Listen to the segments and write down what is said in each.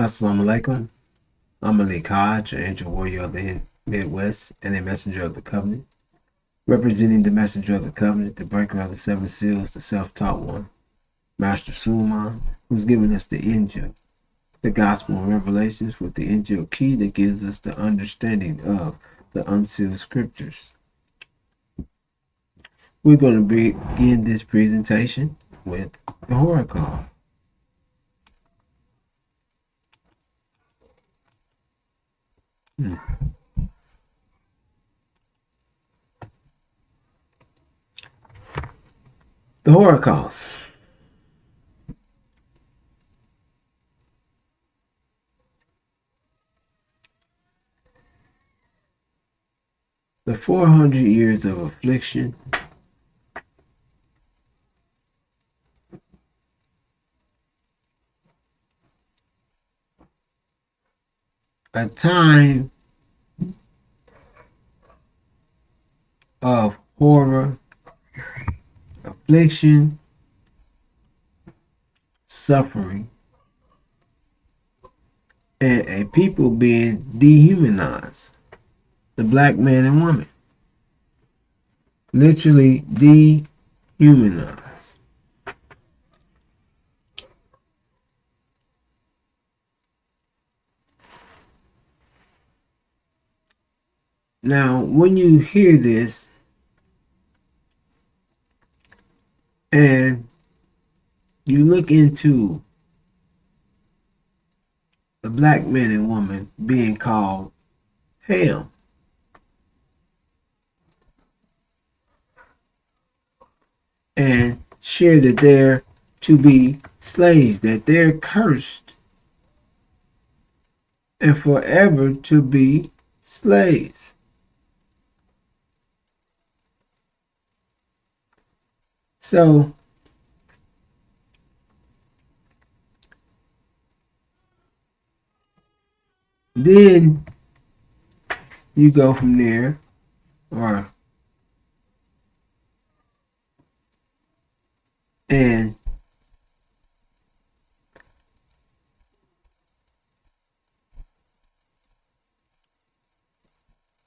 Assalamu alaikum. I'm Malik Hodge, an angel warrior of the Midwest and a messenger of the covenant, representing the messenger of the covenant, the breaker of the seven seals, the self-taught one, Master Suleiman, who's given us the Injil, the gospel and revelations with the Injil key that gives us the understanding of the unsealed scriptures. We're going to begin this presentation with the Horicon. The Holocaust. The 400 years of affliction, a time of horror, affliction, suffering, and a people being dehumanized. The black man and woman. Literally dehumanized. Now, when you hear this and you look into the black man and woman being called Ham, and share that they're to be slaves, that they're cursed and forever to be slaves. So, then you go from there, and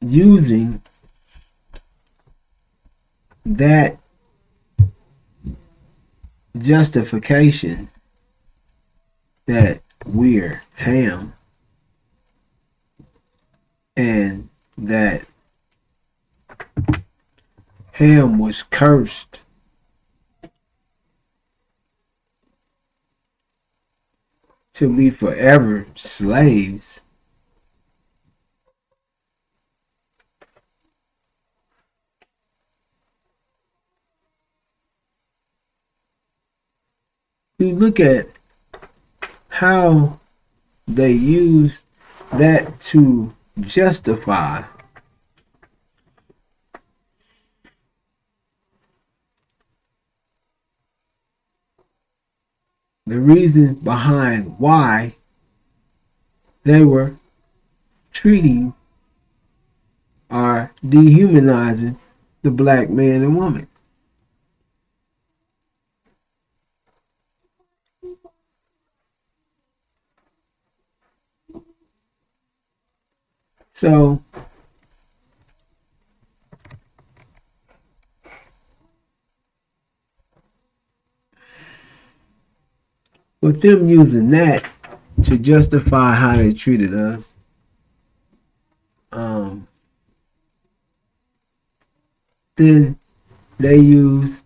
using that justification that we're Ham and that Ham was cursed to be forever slaves. You look at how they use that to justify the reason behind why they were treating or dehumanizing the black man and woman. So, with them using that to justify how they treated us, then they use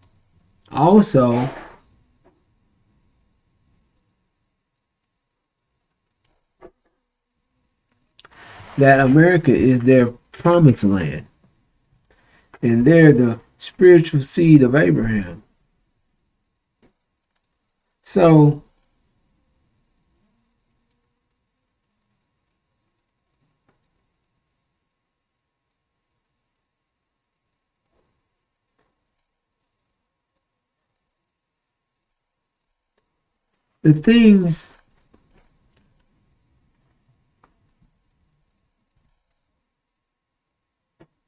also that America is their promised land and they're the spiritual seed of Abraham. So, the things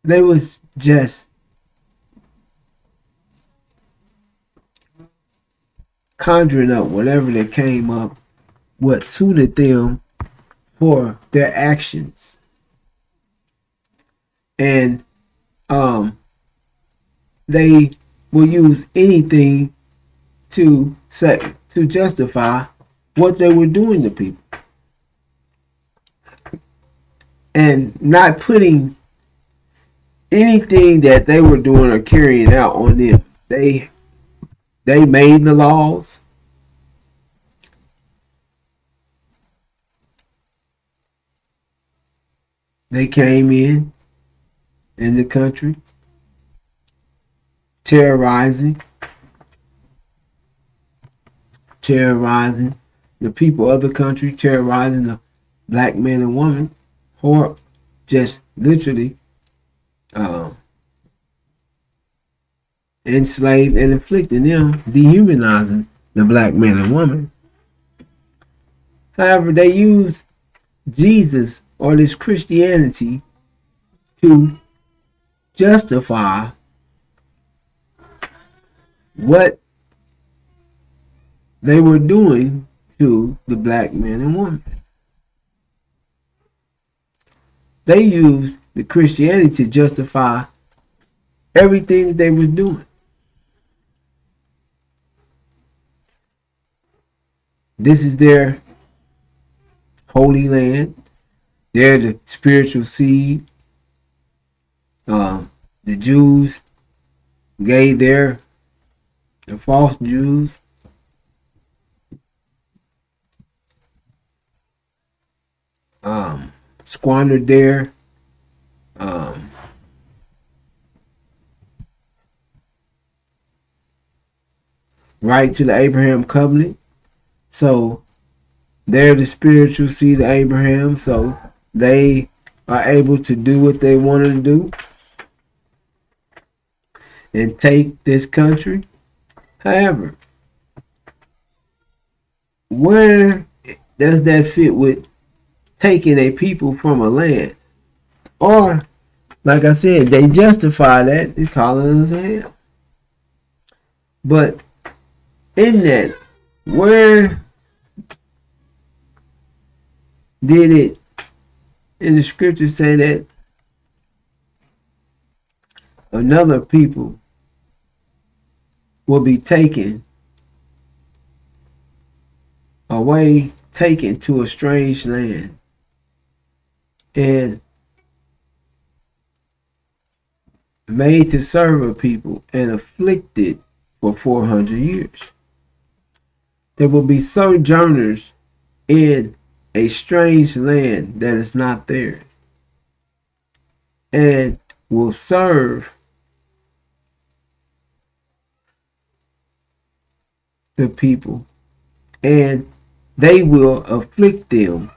they was just conjuring up whatever they came up, what suited them for their actions. And they will use anything to justify what they were doing to people, and not putting anything that they were doing or carrying out on them. They made the laws. They came in the country, terrorizing the people of the country, terrorizing the black man and woman, or just literally enslaved and inflicting them, dehumanizing the black man and woman. However, they use Jesus or this Christianity to justify what they were doing to the black man and woman. They used the Christianity to justify everything that they were doing. This is their holy land. They're the spiritual seed. The Jews gave the false Jews squandered their right to the Abraham covenant. So they're the spiritual seed of Abraham. So they are able to do what they wanted to do and take this country. However, where does that fit with taking a people from a land? Or, like I said, they justify that in calling us a hell. But in that, where did it in the scripture say that another people will be taken away, taken to a strange land, and made to serve a people and afflicted for 400 years? There will be sojourners in a strange land that is not theirs, and will serve the people, and they will afflict them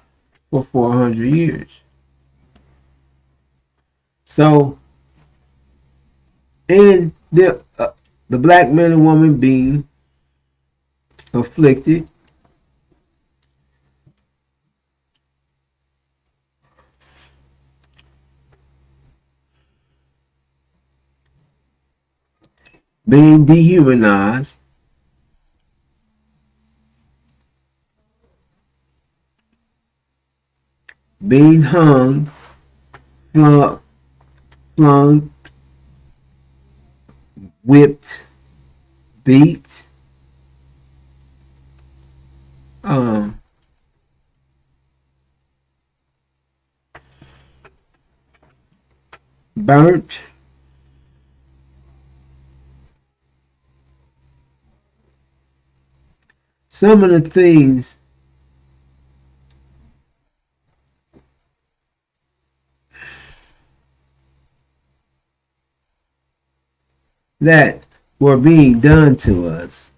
for 400 years. So, in the black man and woman being afflicted, being dehumanized, being hung, flung, whipped, beat, burnt, some of the things that were being done to us.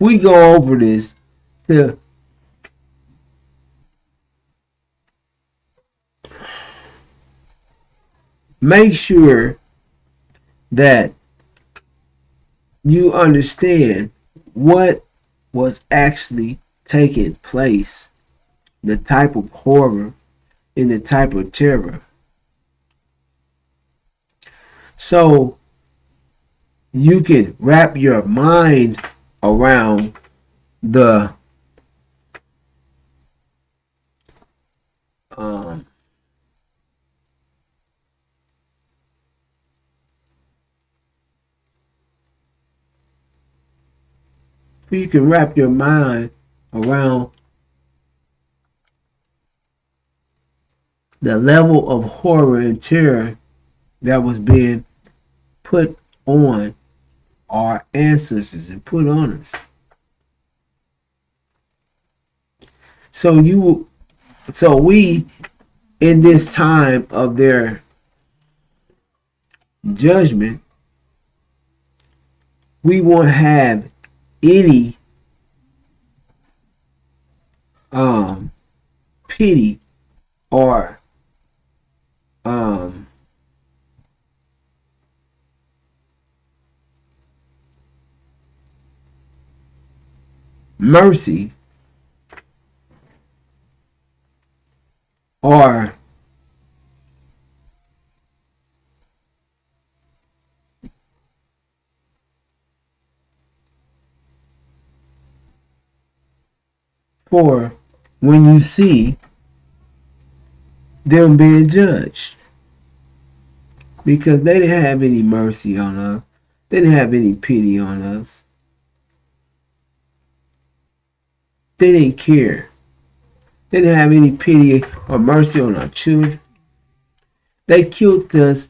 We go over this to make sure that you understand what was actually taking place, the type of horror and the type of terror. So you can wrap your mind around the you can wrap your mind around the level of horror and terror that was being put on our ancestors and put on us. So we in this time of their judgment, we won't have any pity or mercy or for when you see them being judged, because they didn't have any mercy on us. They didn't have any pity on us. They didn't care. They didn't have any pity or mercy on our children. They killed us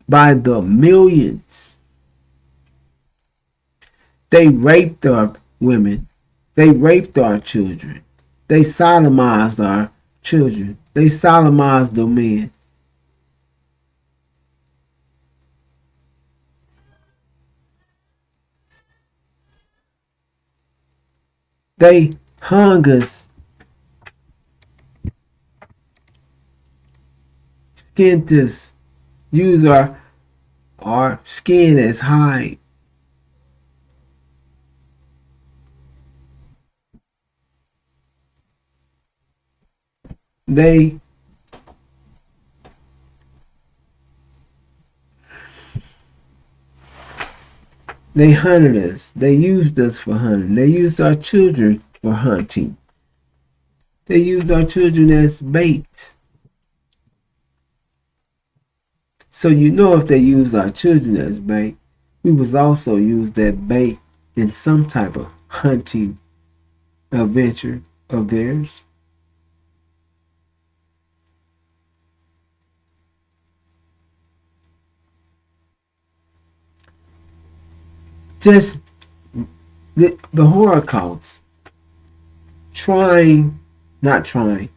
by the millions. They raped our women. They raped our children. They sodomized our children. They sodomized the men. They hung us, skinned us, used our skin as hide. They hunted us. They used us for hunting. They used our children for hunting. They used our children as bait. So you know, if they used our children as bait, we was also used that bait in some type of hunting adventure of theirs. Just the Holocaust, not trying,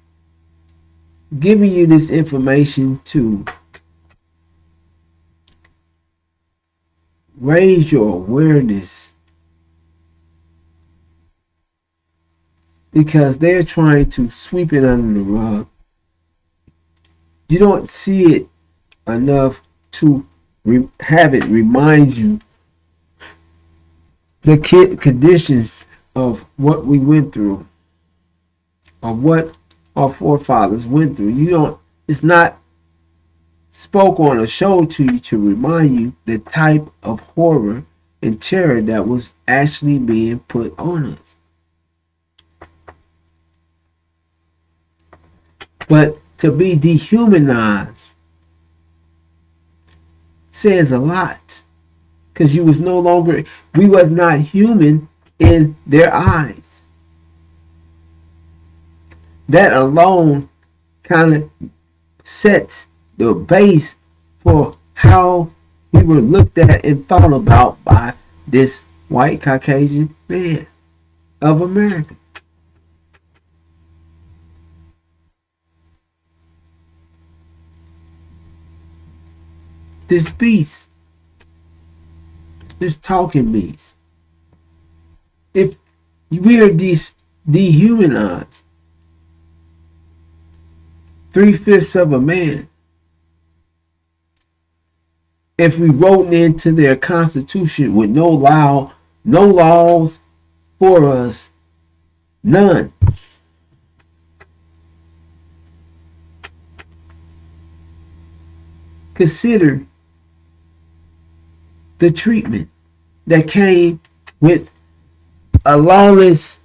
giving you this information to raise your awareness, because they're trying to sweep it under the rug. You don't see it enough to have it remind you the conditions of what we went through, of what our forefathers went through. It's not spoke on a show to you to remind you the type of horror and terror that was actually being put on us. But to be dehumanized says a lot, because we was not human in their eyes. That alone kind of sets the base for how we were looked at and thought about by this white Caucasian man of America. This beast, this talking beast. If we are dehumanized, 3/5 of a man, if we wrote into their constitution with no laws for us, none. Consider the treatment that came with a lawless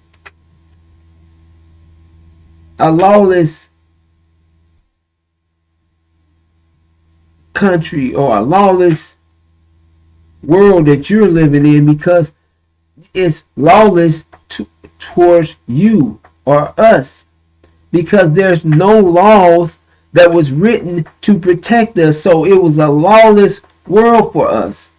country or a lawless world that you're living in, because is lawless towards you or us, because there's no laws that was written to protect us. So it was a lawless world for us.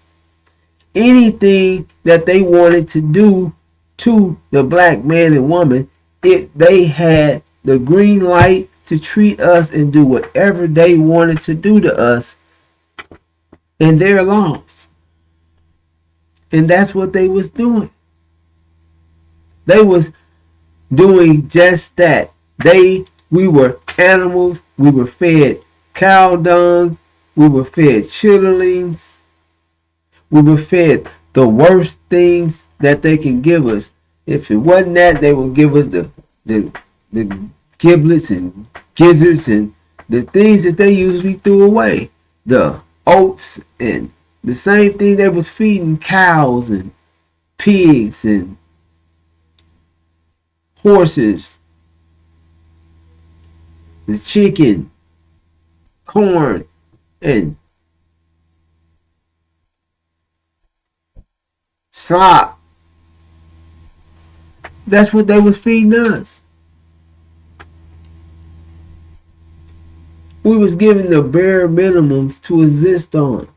Anything that they wanted to do to the black man and woman, they had the green light to treat us and do whatever they wanted to do to us in their laws. And that's what they was doing. They was doing just that. We were animals. We were fed cow dung. We were fed chitterlings. We were fed the worst things that they can give us. If it wasn't that, they would give us the giblets and gizzards and the things that they usually threw away. The oats and the same thing they was feeding cows and pigs and horses, the chicken, corn, and slop. That's what they was feeding us. We was given the bare minimums to exist on.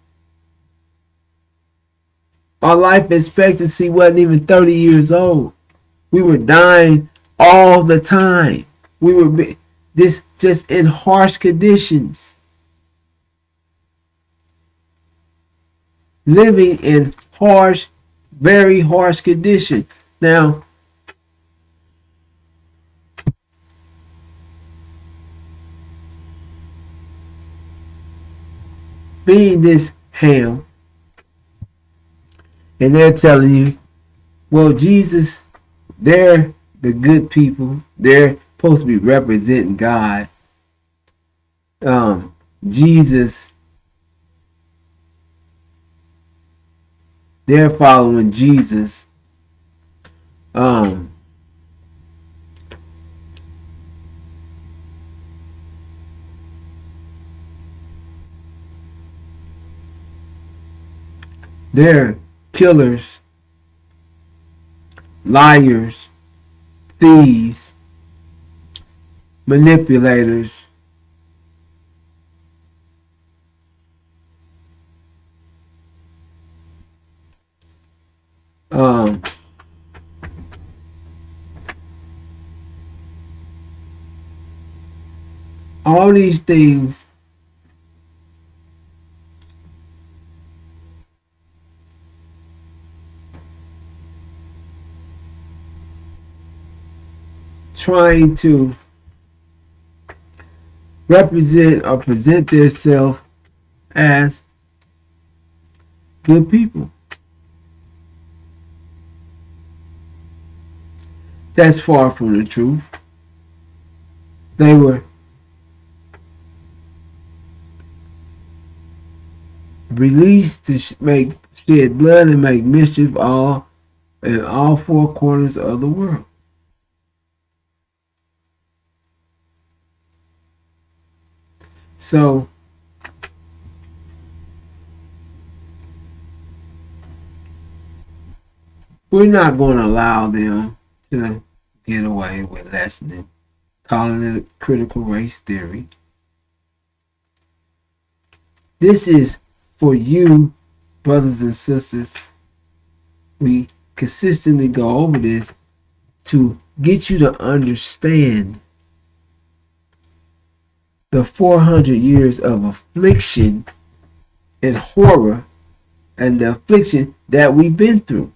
Our life expectancy wasn't even 30 years old. We were dying all the time. We were just in harsh conditions. Living in harsh, very harsh conditions. Now, being this ham, and they're telling you, well, Jesus, they're the good people. They're supposed to be representing God. Jesus, they're following Jesus. They're killers, liars, thieves, manipulators. All these things trying to represent or present themselves as good people. That's far from the truth. They were released to shed blood and make mischief all in all four corners of the world. So we're not going to allow them to get away with lessening, calling it critical race theory. This is for you, brothers and sisters. We consistently go over this to get you to understand the 400 years of affliction and horror and the affliction that we've been through.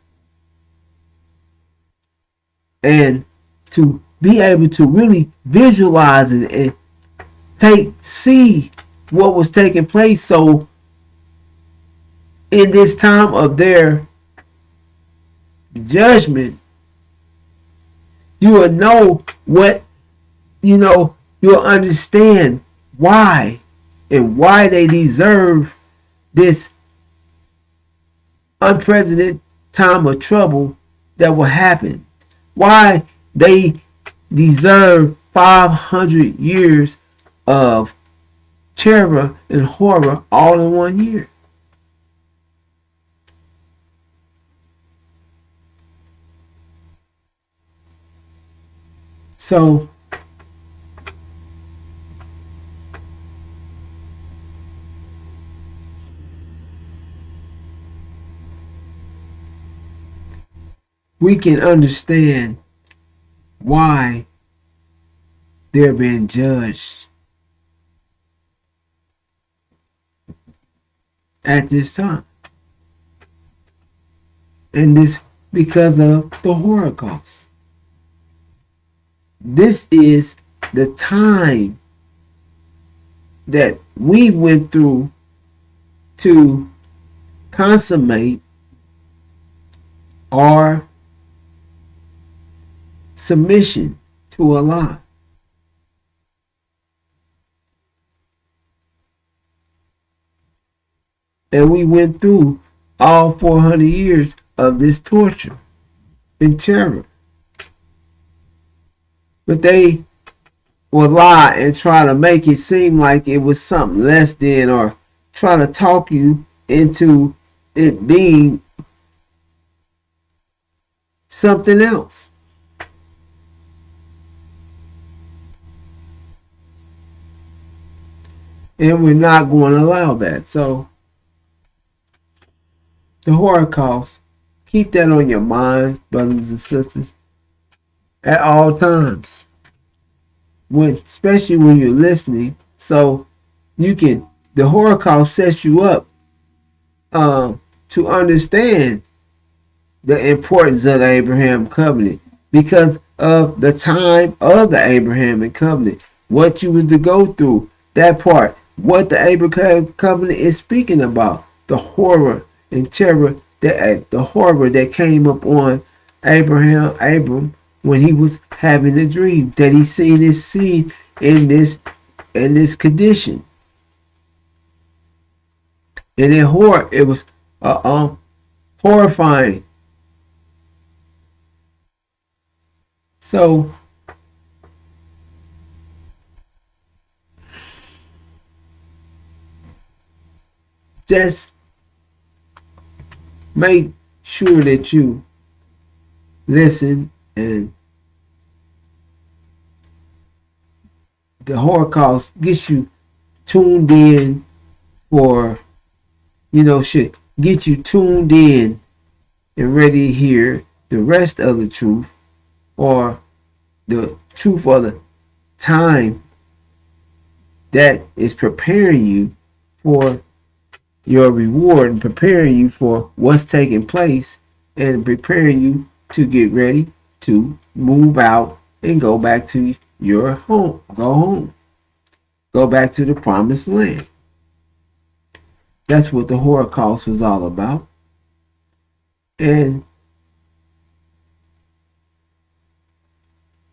And to be able to really visualize it and see what was taking place. So in this time of their judgment, you will know what, you'll understand why and why they deserve this unprecedented time of trouble that will happen. Why they deserve 500 years of terror and horror all in 1 year. So we can understand why they're being judged at this time. And this because of the Holocaust. This is the time that we went through to consummate our submission to Allah. And we went through all 400 years of this torture and terror. But they will lie and try to make it seem like it was something less than, or try to talk you into it being something else. And we're not going to allow that. So the Holocaust, keep that on your mind, brothers and sisters, at all times. Especially when you're listening, so you can. The Holocaust sets you up to understand the importance of the Abraham covenant, because of the time of the Abrahamic covenant, what you was to go through, that part, what the Abraham covenant is speaking about, the horror and terror, the horror that came up on Abram, when he was having a dream, that he seen his seed in this condition, and it was horrifying. So just make sure that you listen, and the Holocaust gets you tuned in for, should get you tuned in and ready to hear the rest of the truth, or the truth of the time that is preparing you for your reward, and preparing you for what's taking place, and preparing you to get ready to move out and go back to your home. Go home. Go back to the promised land. That's what the Holocaust was all about. And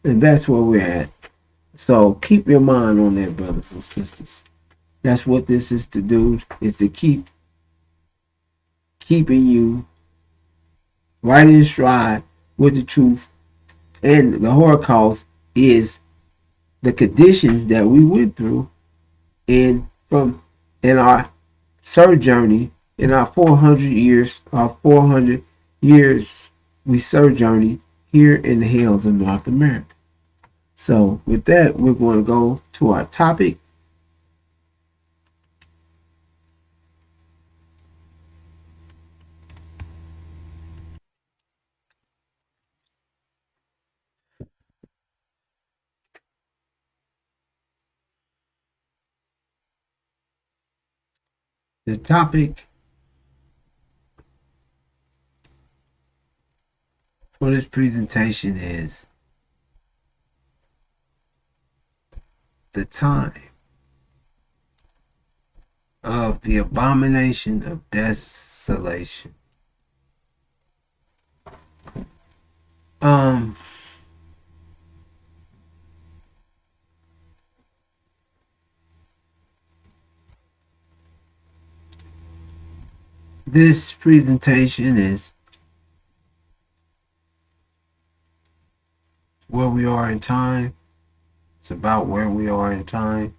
that's where we're at. So keep your mind on that, brothers and sisters. That's what this is to do, is to keeping you right in stride with the truth. And the Holocaust is the conditions that we went through in our sojourning, in our 400 years we sojourned here in the hills of North America. So with that, we're going to go to our topic. The topic for this presentation is the time of the abomination of desolation. This presentation is where we are in time. It's about where we are in time.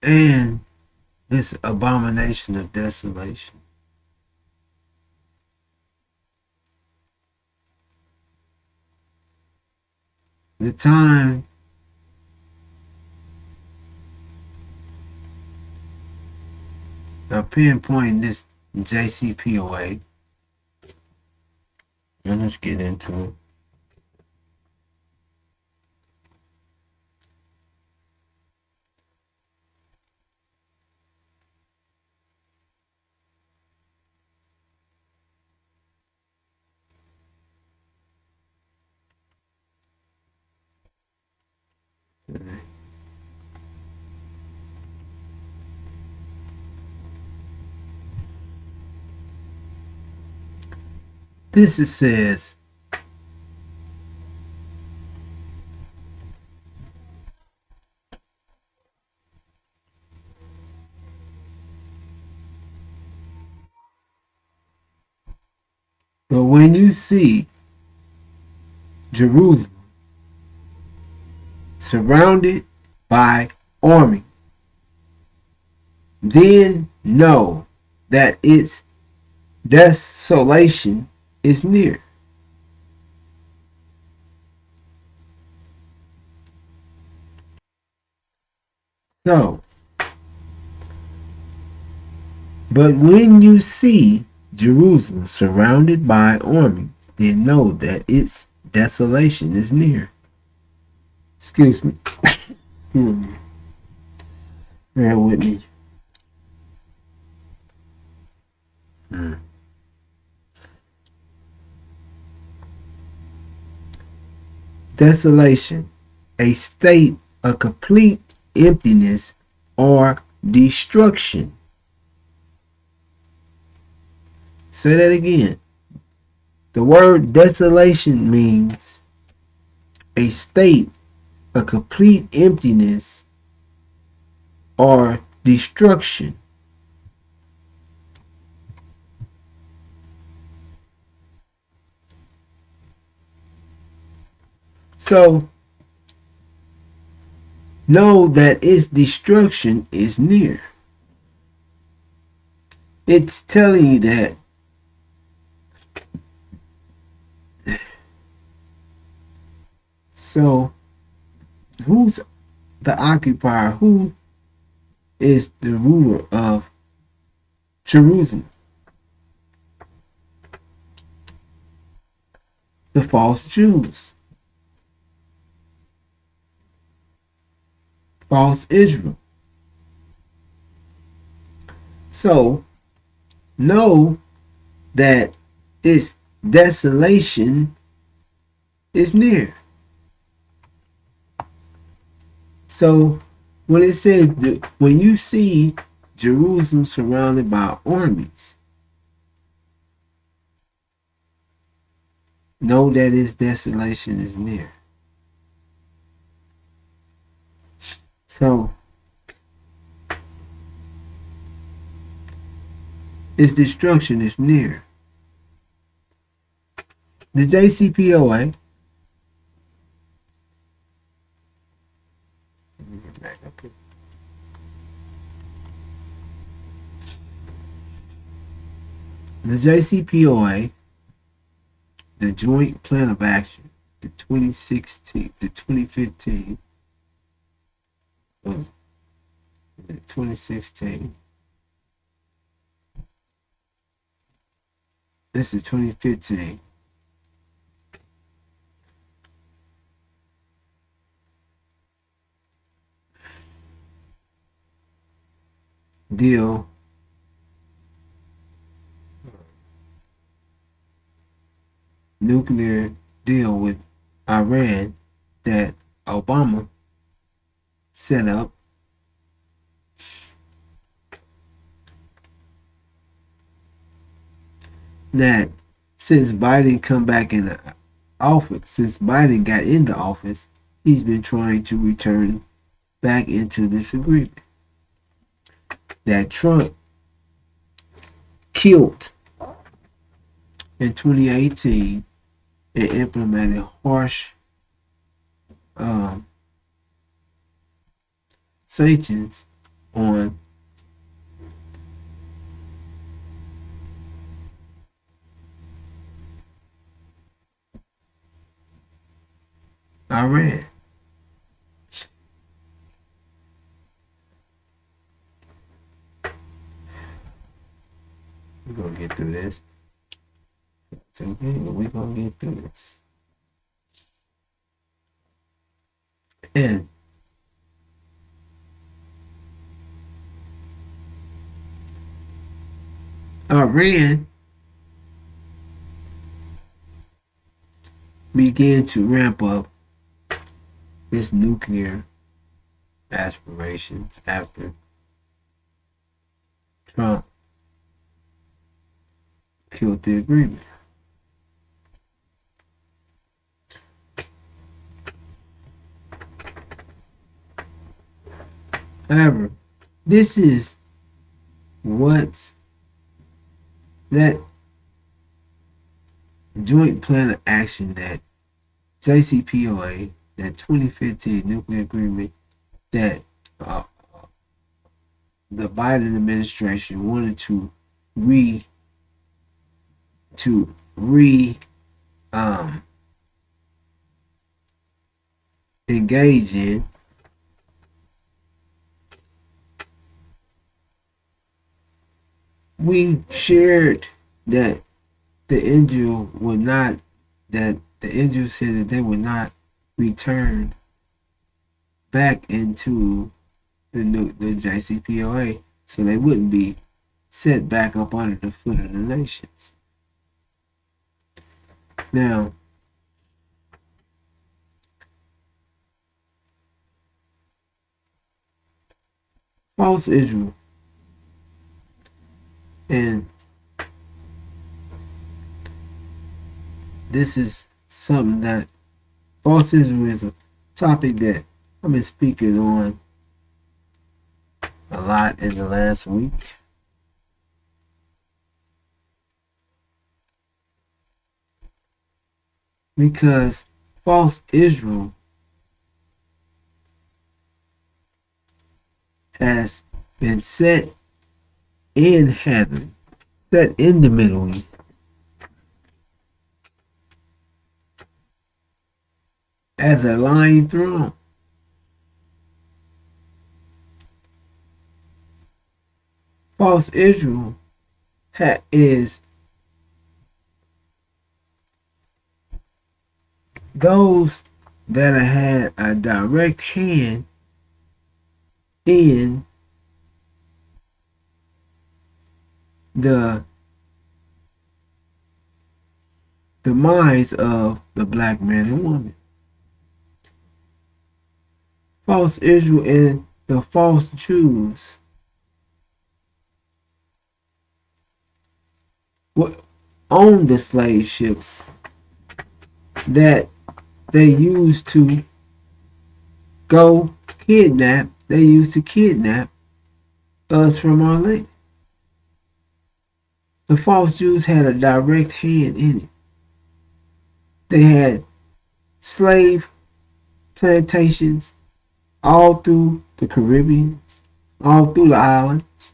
And this abomination of desolation. the time of pinpointing this JCPOA, and let's get into it. This it says, but when you see Jerusalem surrounded by armies, then know that its desolation is near. So, but when you see Jerusalem surrounded by armies, then know that its desolation is near. Excuse me. Bear with me. Desolation, a state of complete emptiness or destruction. Say that again. The word desolation means a state of complete emptiness or destruction. So, know that its destruction is near. It's telling you that so who's the occupier? Who is the ruler of Jerusalem? The false Jews, false Israel. So know that this desolation is near. So when it says when you see Jerusalem surrounded by armies, know that its desolation is near. So its destruction is near. The JCPOA the JCPOA, the Joint Plan of Action, the 2016 to 2015, the 2016. This is 2015. Deal nuclear deal with Iran that Obama set up that since Biden come back in the office, since Biden got into office, he's been trying to return back into this agreement that Trump killed in 2018 and implemented harsh sanctions on Iran. We're gonna get through this. It's okay, but we're gonna get through this. And Iran began to ramp up its nuclear aspirations after Trump killed the agreement. However, this is what that joint plan of action that JCPOA, that 2015 nuclear agreement that the Biden administration wanted to re to re engage in. We shared that the angel would not, that the angel said that they would not return back into the JCPOA, so they wouldn't be set back up under the foot of the nations. Now, false Israel, and this is something that false Israel is a topic that I've been speaking on a lot in the last week. Because false Israel has been set in heaven, set in the Middle East, as a lying throne. False Israel is those that have had a direct hand in the demise of the black man and woman. False Israel and the false Jews owned the slave ships that they used to go kidnap. They used to kidnap us from our land. The false Jews had a direct hand in it. They had slave plantations all through the Caribbean, all through the islands.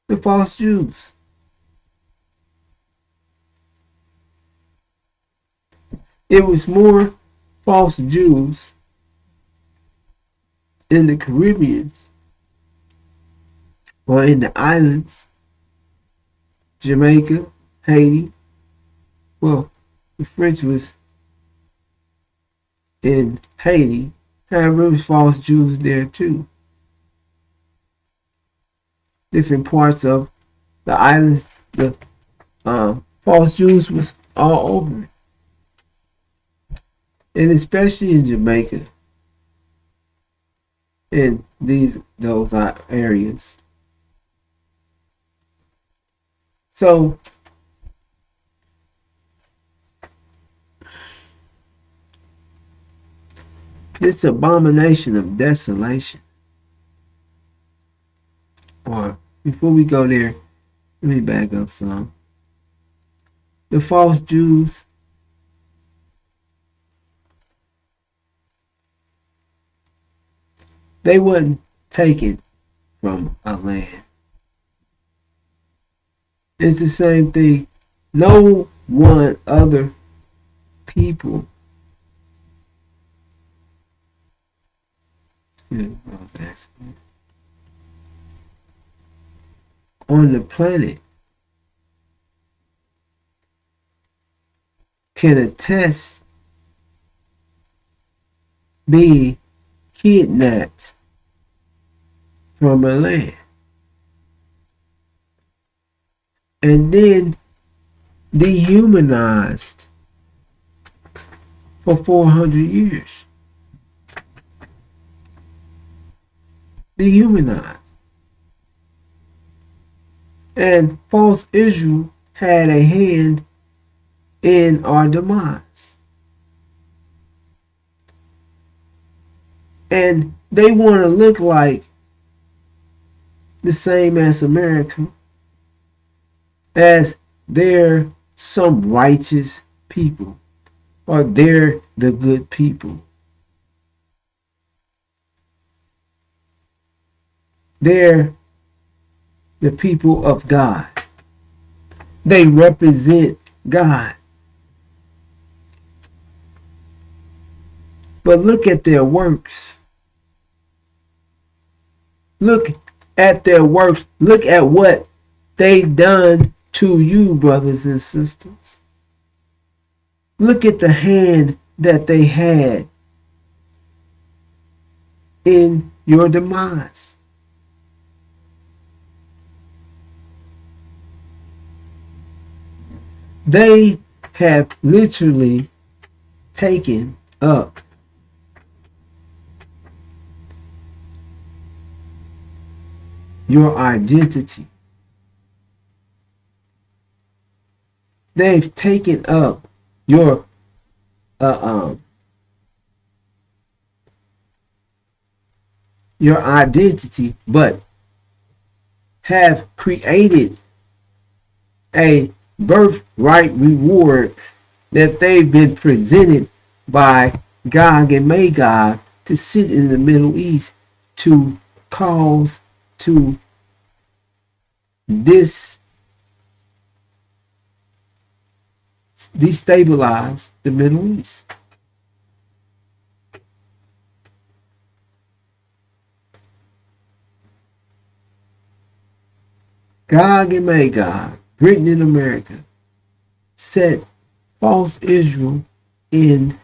The false Jews. It was more false Jews in the Caribbean or in the islands, Jamaica, Haiti. Well, the French was in Haiti. However, there was false Jews there too. Different parts of the island, the false Jews was all over it. And especially in Jamaica, in those areas. So this abomination of desolation, or before we go there, let me back up some. The false Jews they wasn't taken from a land. It's the same thing. No one other people I was asking. On the planet, can a test be kidnapped from a land and then dehumanized for 400 years? Dehumanized. And false Israel had a hand in our demise. And they want to look like the same as America, as they're some righteous people, or they're the good people. They're the people of God. They represent God. But look at their works. Look at their works. Look at what they've done to you, brothers and sisters. Look at the hand that they had in your demise. They have literally taken up your identity. They've taken up your your identity, but have created a birthright reward that they've been presented by Gog and Magog to sit in the Middle East to cause to destabilize the Middle East. Gog and Magog, Britain and America, set false Israel in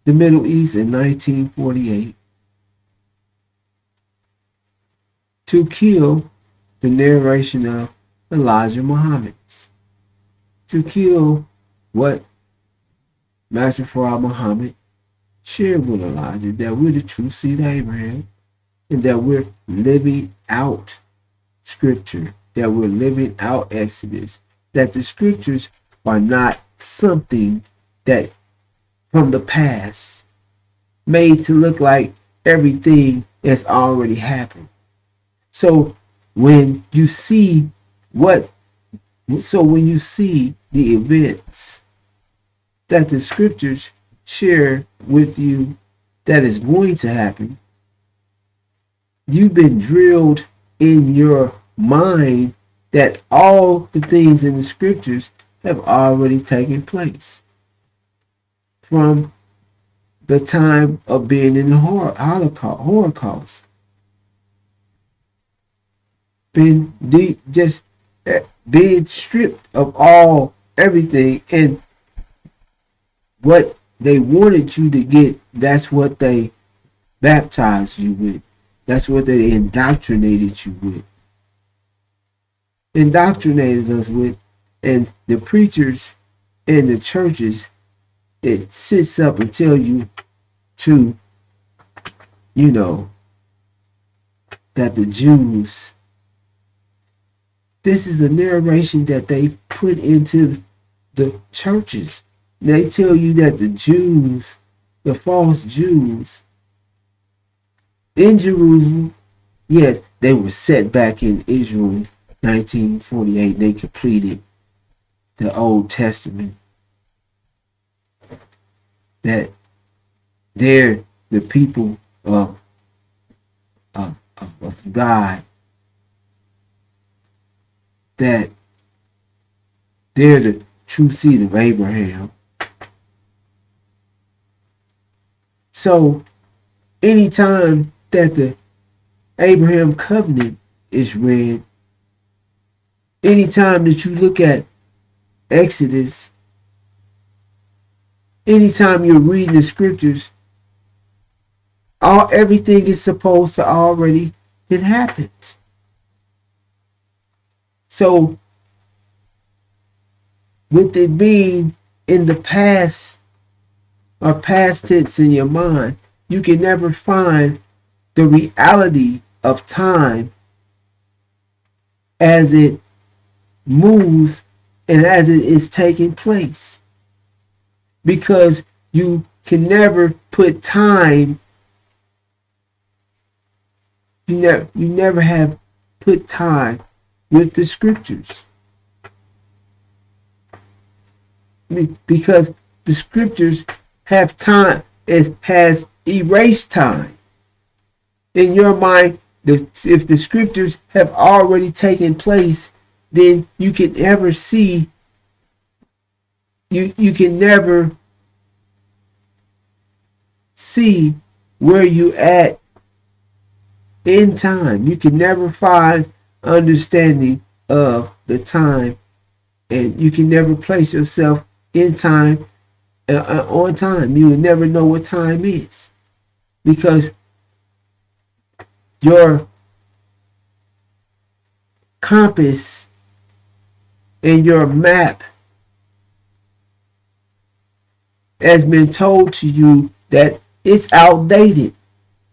the Middle East in 1948 to kill the narration of Elijah Muhammad, to kill what Master Farah Muhammad shared with Elijah, that we're the true seed of Abraham, and that we're living out Scripture, that we're living out Exodus, that the Scriptures are not something that from the past made to look like everything that's already happened. So when you see when you see the events that the Scriptures share with you that is going to happen, you've been drilled in your mind that all the things in the Scriptures have already taken place from the time of being in the Holocaust. Just being stripped of all everything, and what they wanted you to get, that's what they baptized you with. That's what they indoctrinated you with. Indoctrinated us with, and the preachers and the churches, it sits up and tell you to, that the Jews, this is a narration that they put into the churches. They tell you that the Jews, the false Jews in Jerusalem, yes, they were set back in Israel in 1948. They completed the Old Testament. That they're the people of God. That they're the true seed of Abraham. So anytime that the Abraham covenant is read, anytime that you look at Exodus, anytime you're reading the scriptures, everything is supposed to already have happened. So with it being in the past or past tense in your mind, you can never find the reality of time as it moves and as it is taking place. Because you can never put time, you never have put time with the scriptures. Because the scriptures have time, it has erased time. In your mind, if the scriptures have already taken place, then you can never see, you can never see where you at in time. You can never find understanding of the time, and you can never place yourself in time, on time. You will never know what time is, because your compass and your map has been told to you that it's outdated.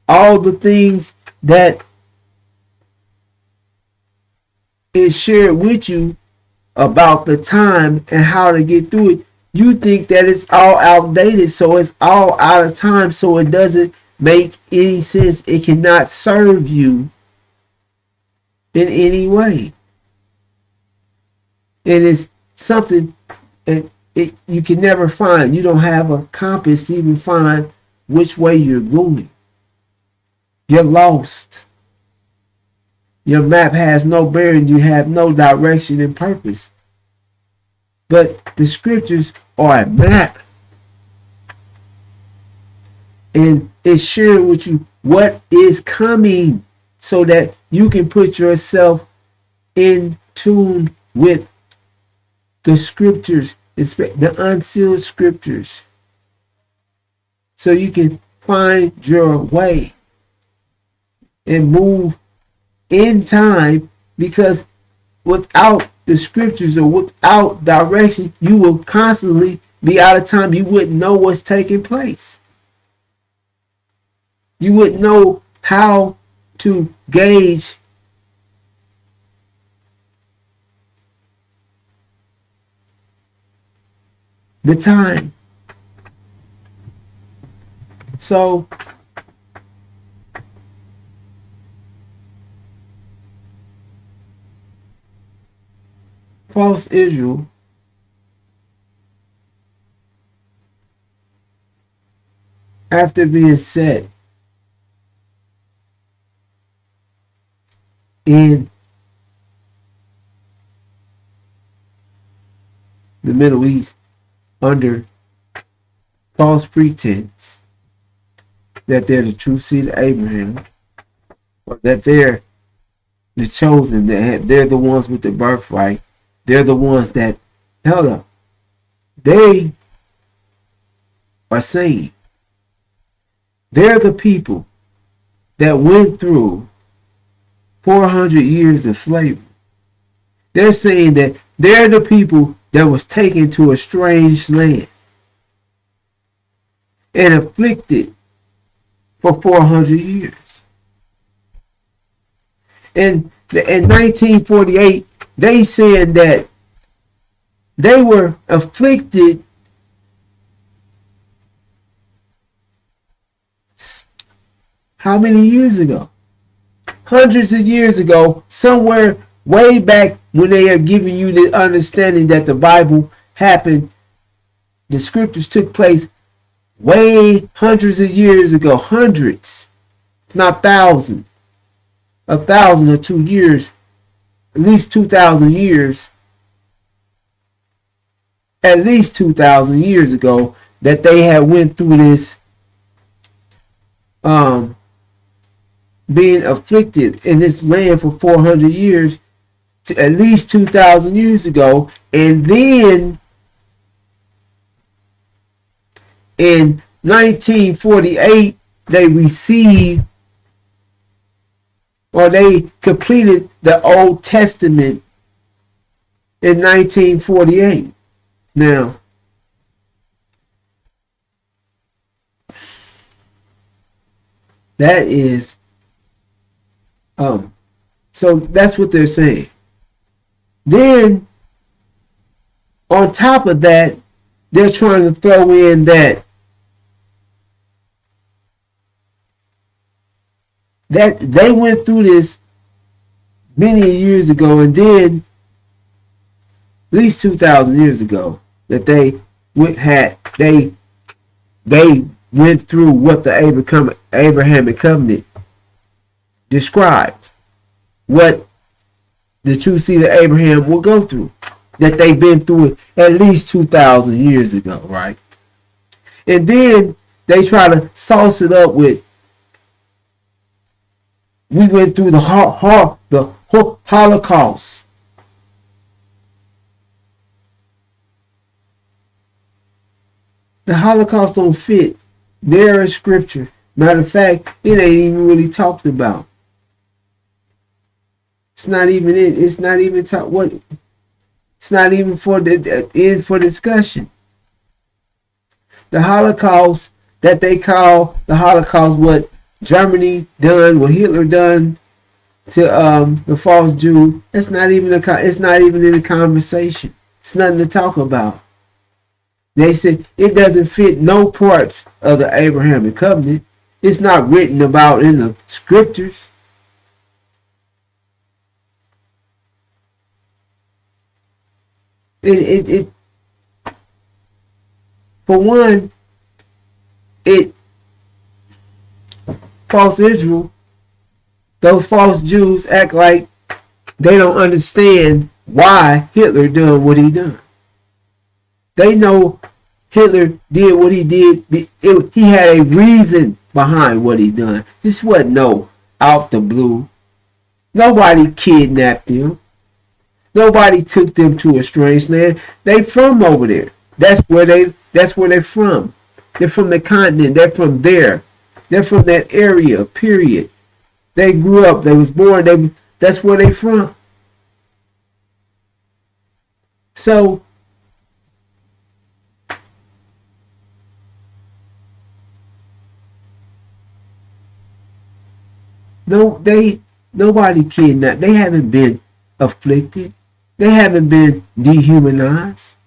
All the things that is shared with you about the time and how to get through it, you think that it's all outdated, so it's all out of time, so it doesn't make any sense. It cannot serve you in any way. It is something you can never find. You don't have a compass to even find which way you're going. You're lost. Your map has no bearing. You have no direction and purpose. But the scriptures are a map. And it shares with you what is coming, so that you can put yourself in tune with the scriptures, the unsealed scriptures, so you can find your way and move in time. Because without the scriptures or without direction, you will constantly be out of time. You wouldn't know what's taking place. You wouldn't know how to gauge the time. So false Israel after being set in the Middle East under false pretense that they're the true seed of Abraham, or that they're the chosen, that they're the ones with the birthright, they're the ones that, hold up, they are saying they're the people that went through 400 years of slavery. They're saying that they're the people that was taken to a strange land and afflicted for 400 years. And in 1948, they said that they were afflicted how many years ago? Hundreds of years ago, somewhere way back, when they are giving you the understanding that the Bible happened, the scriptures took place way hundreds of years ago, hundreds, not thousands, 1,000 or 2 years, at least 2,000 years, at least 2,000 years ago, that they had went through this um, being afflicted in this land for 400 years, to at least 2,000 years ago, and then in 1948 they received, or they completed, the Old Testament in 1948. Now, that is, so that's what they're saying. Then, on top of that, they're trying to throw in that they went through this many years ago, and then at least 2,000 years ago, that they went through what the Abrahamic covenant described, what the true seed of Abraham will go through, that they've been through it at least 2,000 years ago, right? And then they try to sauce it up with, we went through the Holocaust. The Holocaust don't fit their scripture. Matter of fact, it ain't even really talked about. It's not even it. It's not even It's not even for discussion. The Holocaust that they call the Holocaust, what Germany done, what Hitler done to the false Jew, it's not even in the conversation. It's nothing to talk about. They said it doesn't fit no parts of the Abrahamic covenant. It's not written about in the scriptures. It for one, false Israel, those false Jews act like they don't understand why Hitler done what he done. They know Hitler did what he did. He had a reason behind what he done. This wasn't no out the blue. Nobody kidnapped him. Nobody took them to a strange land. They from over there. That's where they're from. They're from the continent. They're from there. They're from that area, period. They grew up. They was born. That's where they from. So, nobody kidnapped. They haven't been afflicted. They haven't been dehumanized.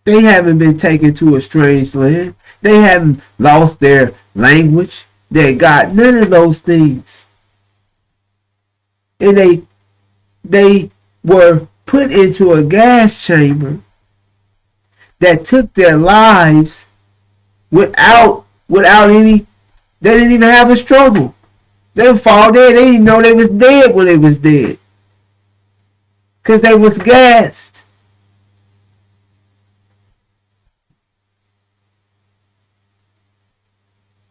They haven't been taken to a strange land. They haven't lost their language, their God, none of those things. And they were put into a gas chamber that took their lives without any, they didn't even have a struggle. They would fall dead. They didn't know they was dead when they was dead. Because they was gassed.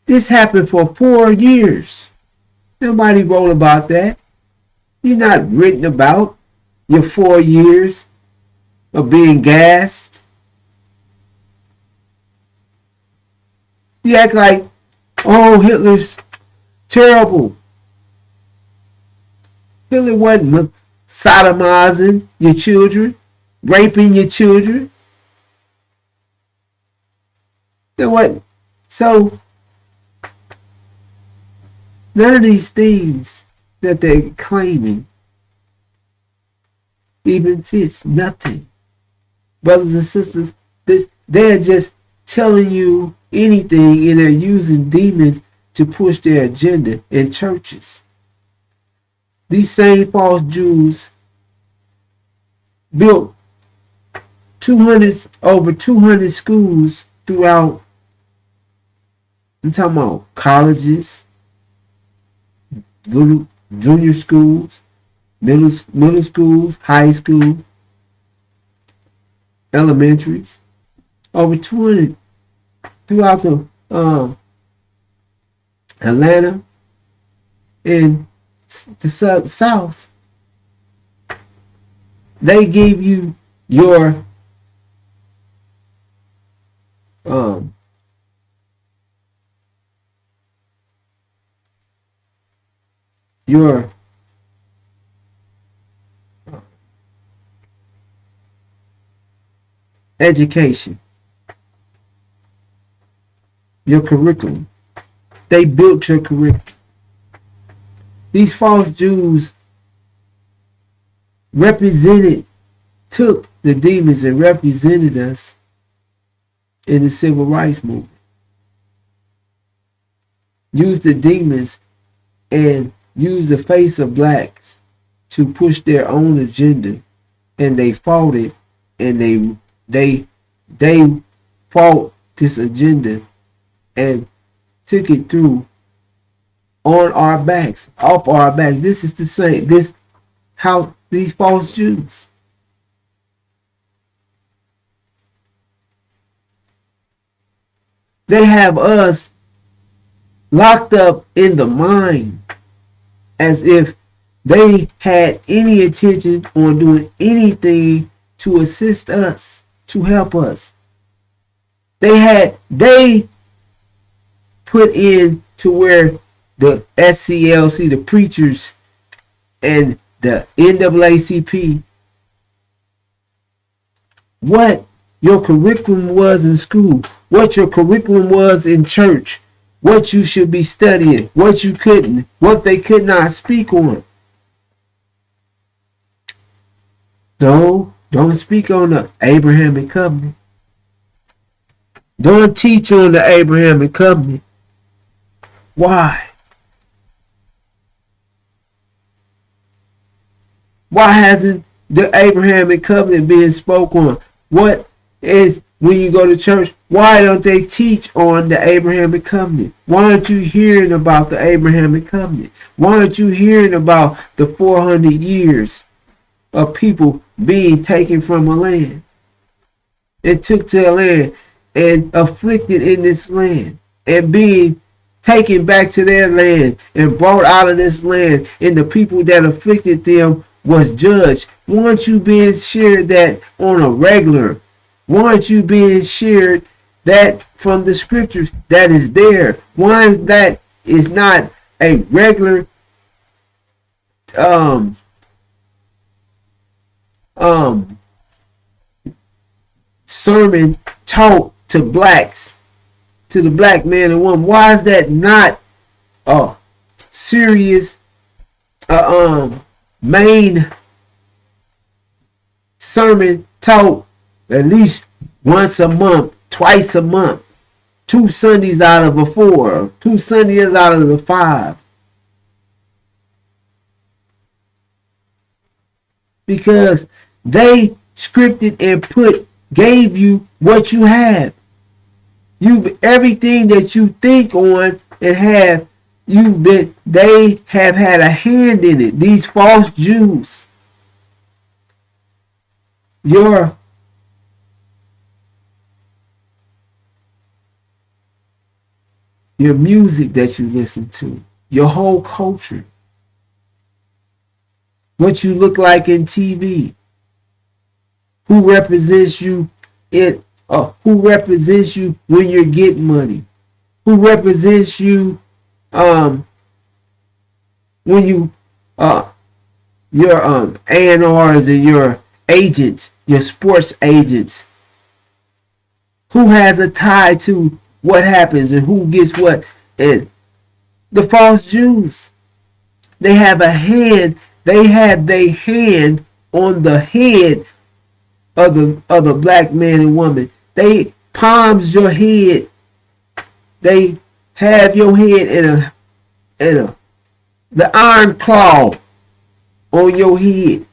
This happened for 4 years. Nobody wrote about that. You're not written about your 4 years of being gassed. You act like, oh, Hitler's terrible. Hitler wasn't sodomizing your children, raping your children. There wasn't. So, none of these things that they're claiming even fits. Nothing. Brothers and sisters, they're just telling you anything, and they're using demons to push their agenda in churches. These same false Jews built over 200 schools throughout. I'm talking about colleges, junior schools, middle schools, high schools, elementaries. Over 200 throughout the Atlanta and the South, they gave you um your education, your curriculum. They built your curriculum. These false Jews represented, took the demons and represented us in the civil rights movement. Used the demons and used the face of blacks to push their own agenda, and they fought it, and they fought this agenda and took it through on our backs, off our backs. This is the same. This how these false Jews. They have us locked up in the mind as if they had any intention on doing anything to assist us, to help us. They put in to where the SCLC, the preachers, and the NAACP, what your curriculum was in school, what your curriculum was in church, what you should be studying, what you couldn't, what they could not speak on. No, don't speak on the Abrahamic covenant. Don't teach on the Abrahamic covenant. Why? Why hasn't the Abrahamic covenant been spoken on? What is, when you go to church, why don't they teach on the Abrahamic covenant? Why aren't you hearing about the Abrahamic covenant? Why aren't you hearing about the 400 years of people being taken from a land and took to a land and afflicted in this land and being taken back to their land and brought out of this land, and the people that afflicted them was judged? Why aren't you being shared that on a regular? Why aren't you being shared that from the scriptures that is there? Why that is not a regular sermon taught to blacks, to the black man and woman? Why is that not a serious main sermon taught at least once a month, twice a month, 2 Sundays out of the 4, 2 Sundays out of the 5? Because they scripted and gave you what you have. You, everything that you think on and have, they have had a hand in it. These false Jews. Your music that you listen to, your whole culture, what you look like in TV, who represents you who represents you when you're getting money, who represents you when you your A&Rs and your agents, your sports agents, who has a tie to what happens and who gets what. And the false Jews, they have a hand, they have their hand on the head of the black man and woman. They palms your head. They have your head in the iron claw on your head.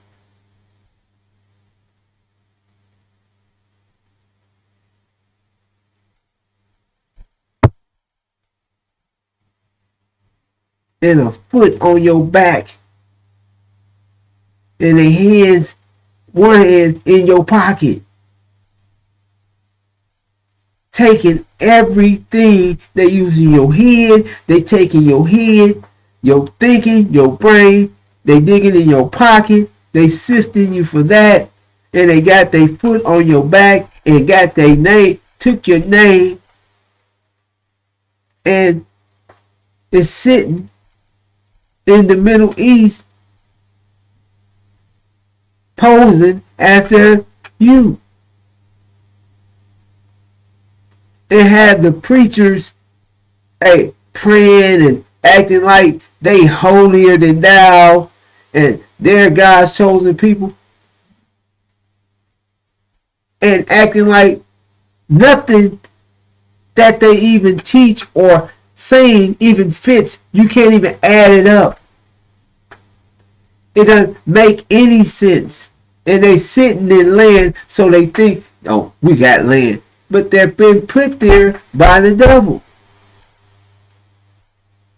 And a foot on your back. And the hands, one hand in your pocket. taking everything. They using your head. They taking your head, your thinking, your brain. They digging in your pocket. They sifting you for that. And they got their foot on your back and got their name, took your name, and is sitting in the Middle East posing as their you. And have the preachers praying and acting like they holier than thou and they're God's chosen people, and acting like nothing that they even teach or saying even fits. You can't even add it up. It doesn't make any sense. And they sitting in land, so they think, oh, we got land. But they've been put there by the devil.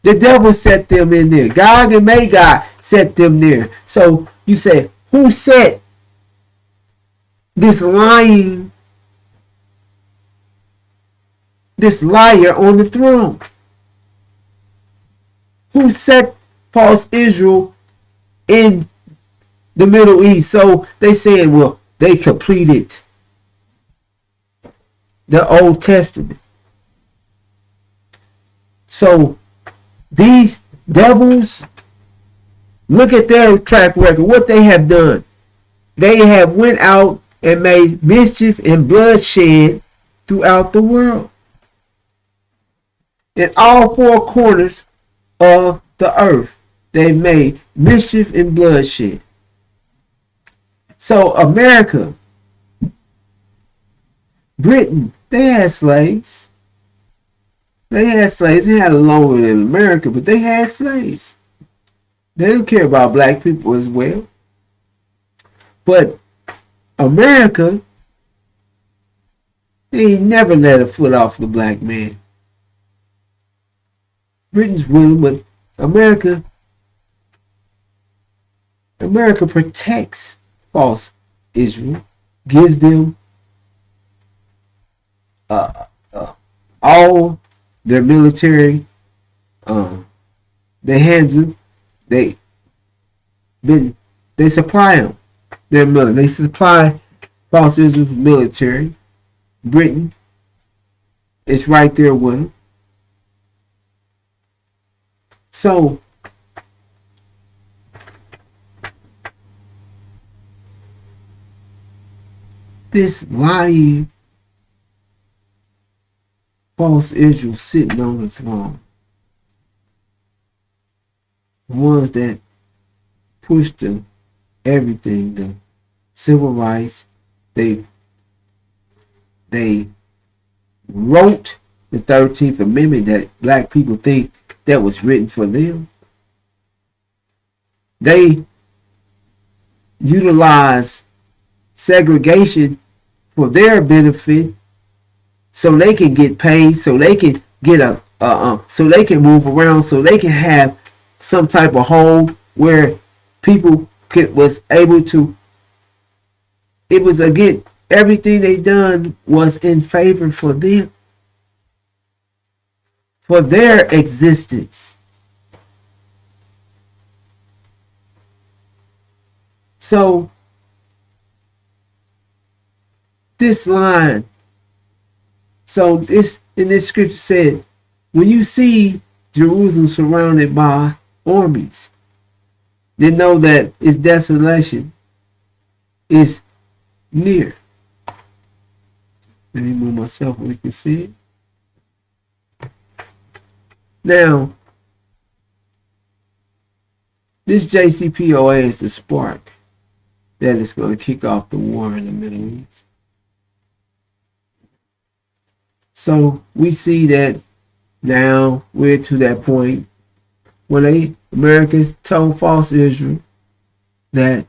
The devil set them in there. Gog and Magog set them there. So you say, who set this liar on the throne? Who set false Israel in the Middle East? So they said, well, they completed the Old Testament. So these devils, look at their track record, what they have done. They have went out and made mischief and bloodshed throughout the world. In all four corners of the earth, they made mischief and bloodshed. So America, Britain, they had slaves. They had slaves. They had it longer than America, but they had slaves. They don't care about black people as well. But America, they ain't never let a foot off the black man. Britain's willing, but America protects false Israel, gives them all their military. They hands them. They supply them. Their military. They supply false Israel's military. Britain is right there with them. So this lying false Israel sitting on the throne, the ones that pushed the everything, the civil rights, they wrote the 13th Amendment that black people think that was written for them. They utilize segregation for their benefit, so they can get paid, so they can get so they can move around, so they can have some type of home where people was able to. It was again, everything they done was in favor for them, for their existence. So this line, so this in this scripture said, when you see Jerusalem surrounded by armies, then know that its desolation is near. Let me move myself so we can see it. Now, this JCPOA is the spark that is going to kick off the war in the Middle East. So we see that now we're to that point where Americans told false Israel that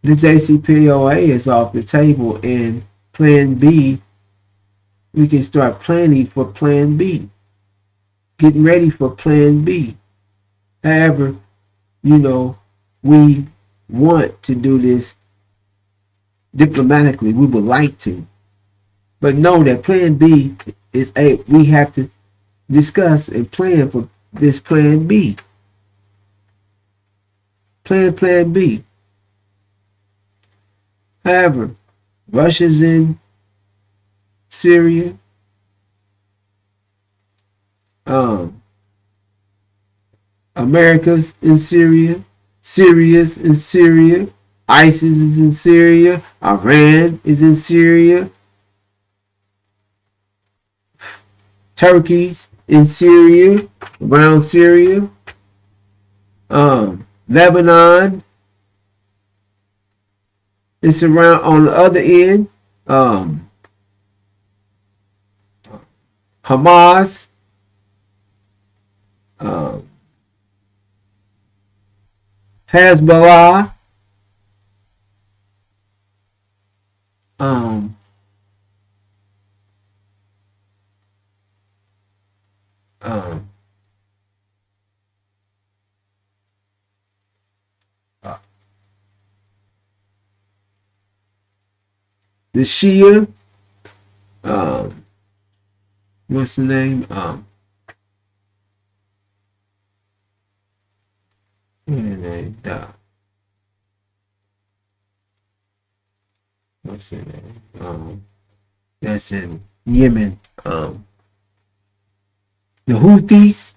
the JCPOA is off the table, and Plan B, we can start planning for Plan B, getting ready for Plan B. However, we want to do this, diplomatically. We would like to, but know that Plan B is we have to discuss and plan for this Plan B. Plan B. However, Russia's in Syria. America's in Syria. Syria's in Syria. ISIS is in Syria. Iran is in Syria. Turkey's in Syria, around Syria. Lebanon is around on the other end. Hamas. Hezbollah. The Shia. What's the name? What's the name? That's in Yemen. The Houthis.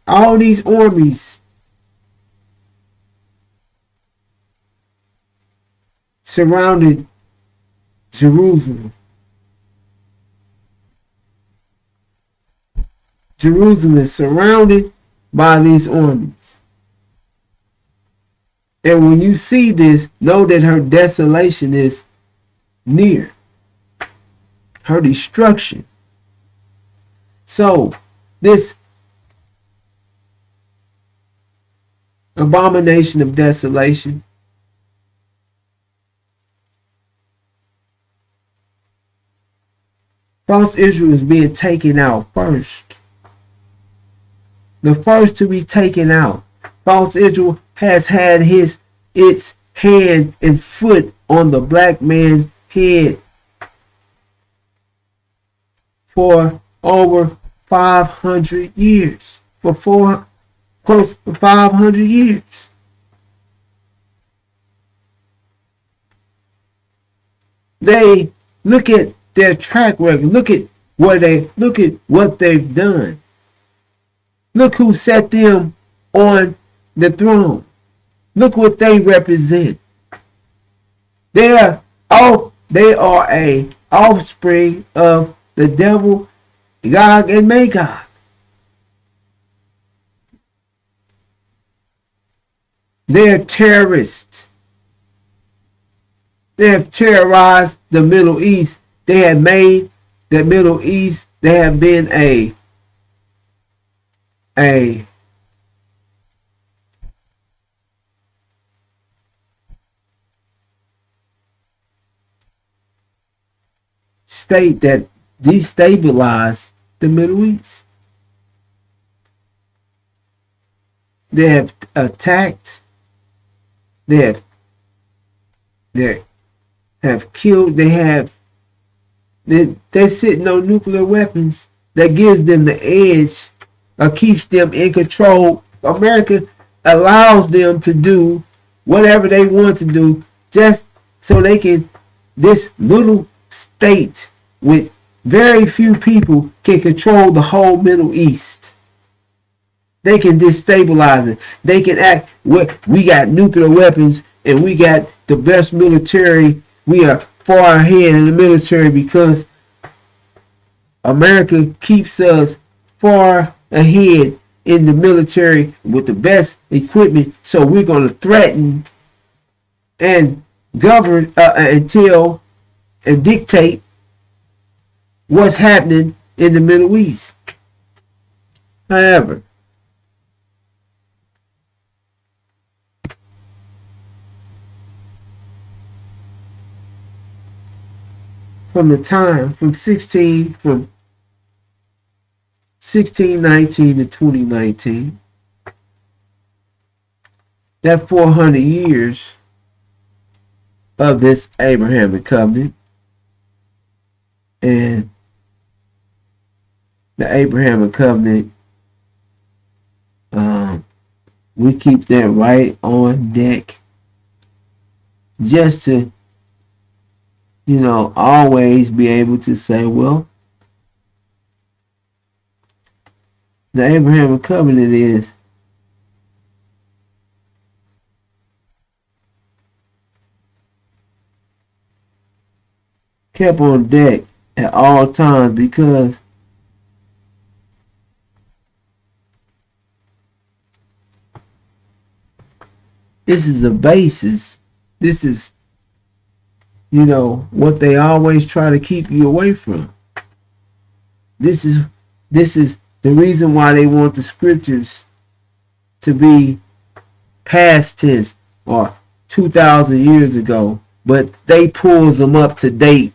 All these armies surrounded Jerusalem. Jerusalem is surrounded by these armies. And when you see this, know that her desolation is near. Her destruction. So, this abomination of desolation false Israel is being taken out first. The first to be taken out. False Israel has had its hand and foot on the black man's head for over 500 years. Close to 500 years. They look at their track record. Look at what they've done. Look who set them on the throne. Look what they represent. They are a offspring of the devil, Gog and Magog. They're terrorists. They have terrorized the Middle East. They have made the Middle East. They have been a state that destabilized the Middle East. They have attacked. They have killed. They're sitting on nuclear weapons that gives them the edge or keeps them in control. America allows them to do whatever they want to do just so they can, this little state with very few people can control the whole Middle East. They can destabilize it. They can act, we got nuclear weapons and we got the best military. We are far ahead in the military because America keeps us far ahead in the military with the best equipment. So we're going to threaten and govern and tell and dictate what's happening in the Middle East. However, from 1619 to 2019, that 400 years of this Abrahamic covenant, and the Abrahamic covenant, we keep that right on deck just to, always be able to say, well, the Abrahamic covenant is kept on deck at all times because this is the basis. This is, what they always try to keep you away from. This is the reason why they want the scriptures to be past tense or 2,000 years ago, but they pulls them up to date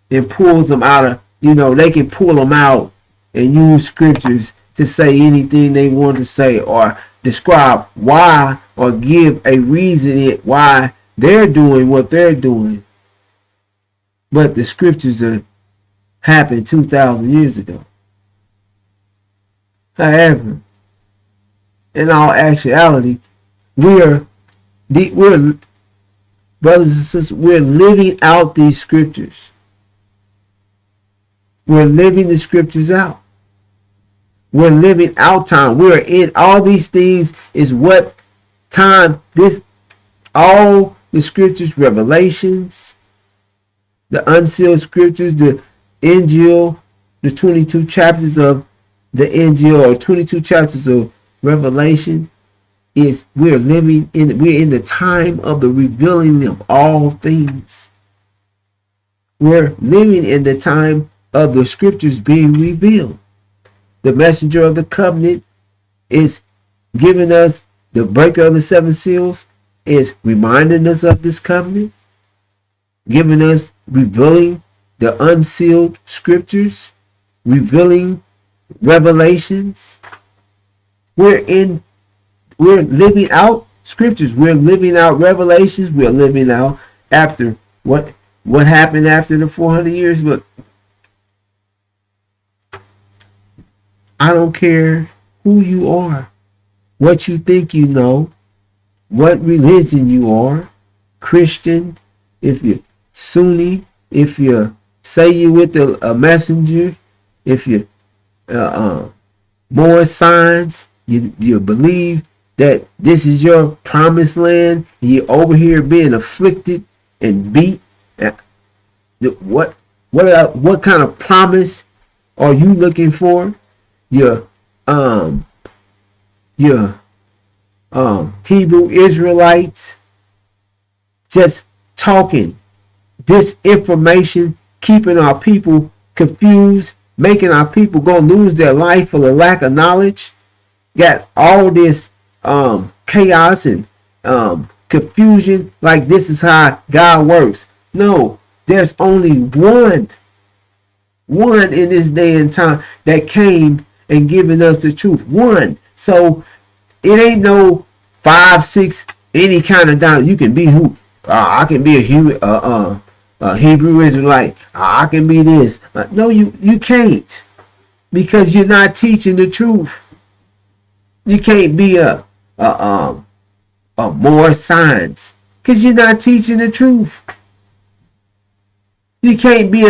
and pulls them out of, they can pull them out and use scriptures to say anything they want to say or describe why or give a reason why they're doing what they're doing. But the scriptures are happened 2,000 years ago. However, in all actuality, we're brothers and sisters, we're living out these scriptures. We're living the scriptures out. We're living out time. We're in all these things is what time all the scriptures, revelations, the unsealed scriptures, the Injil, the 22 chapters of the Injil or 22 chapters of Revelation is we're in the time of the revealing of all things. We're living in the time of the scriptures being revealed. The messenger of the covenant is giving us the breaker of the seven seals, is reminding us of this covenant, giving us, revealing the unsealed scriptures, revealing revelations. We're living out scriptures. We're living out revelations. We're living out after what happened after the 400 years. But I don't care who you are, what you think you know, what religion you are, Christian, if you're Sunni, if you say you with a messenger, if you more signs, you believe that this is your promised land, and you're over here being afflicted and beat. What kind of promise are you looking for? Your Hebrew Israelites just talking disinformation, keeping our people confused, making our people go lose their life for the lack of knowledge. Got all this chaos and confusion, like this is how God works. No, there's only one in this day and time that came and given us the truth. One. So it ain't no 5, 6, any kind of down. You can be who. I can be a Hebrew Israelite. I can be this. No, you can't, because you're not teaching the truth. You can't be a more signs, because you're not teaching the truth. You can't be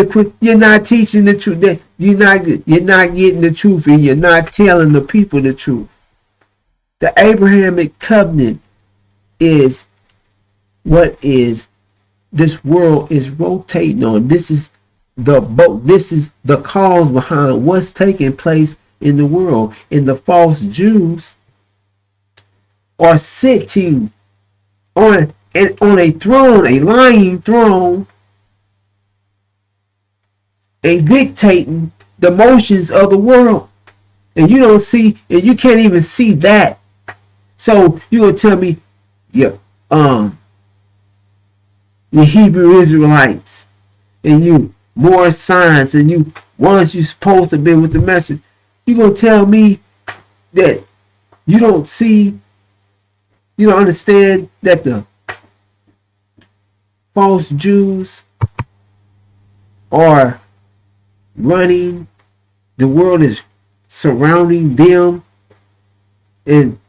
you're not teaching the truth. You're not getting the truth, and you're not telling the people the truth. The Abrahamic covenant is what is this world is rotating on. This is the cause behind what's taking place in the world. And the false Jews are sitting on a throne, a lying throne, and dictating the motions of the world. And you don't see, and you can't even see that. So you gonna tell me, yeah, the Hebrew Israelites, and you more signs, and you once you supposed to be with the message, you gonna tell me that you don't see You don't understand that the false Jews are running, the world is surrounding them, and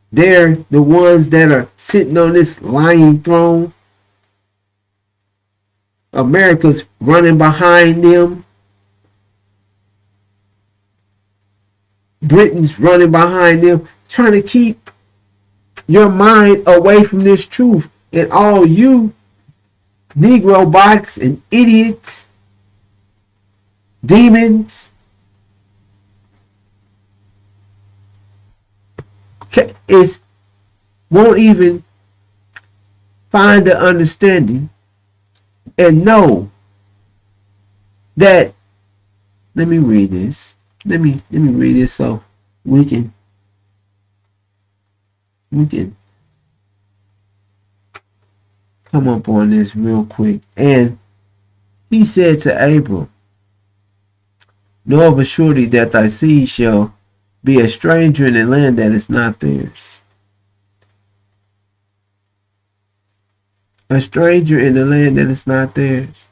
they're the ones that are sitting on this lying throne. America's running behind them. Britain's running behind them, trying to keep your mind away from this truth. And all you Negro bots and idiots, demons, won't even find the understanding and know that. Let me read this. Let me read this so we can come up on this real quick. And he said to Abram, know of a surety that thy seed shall be a stranger in a land that is not theirs. A stranger in a land that is not theirs.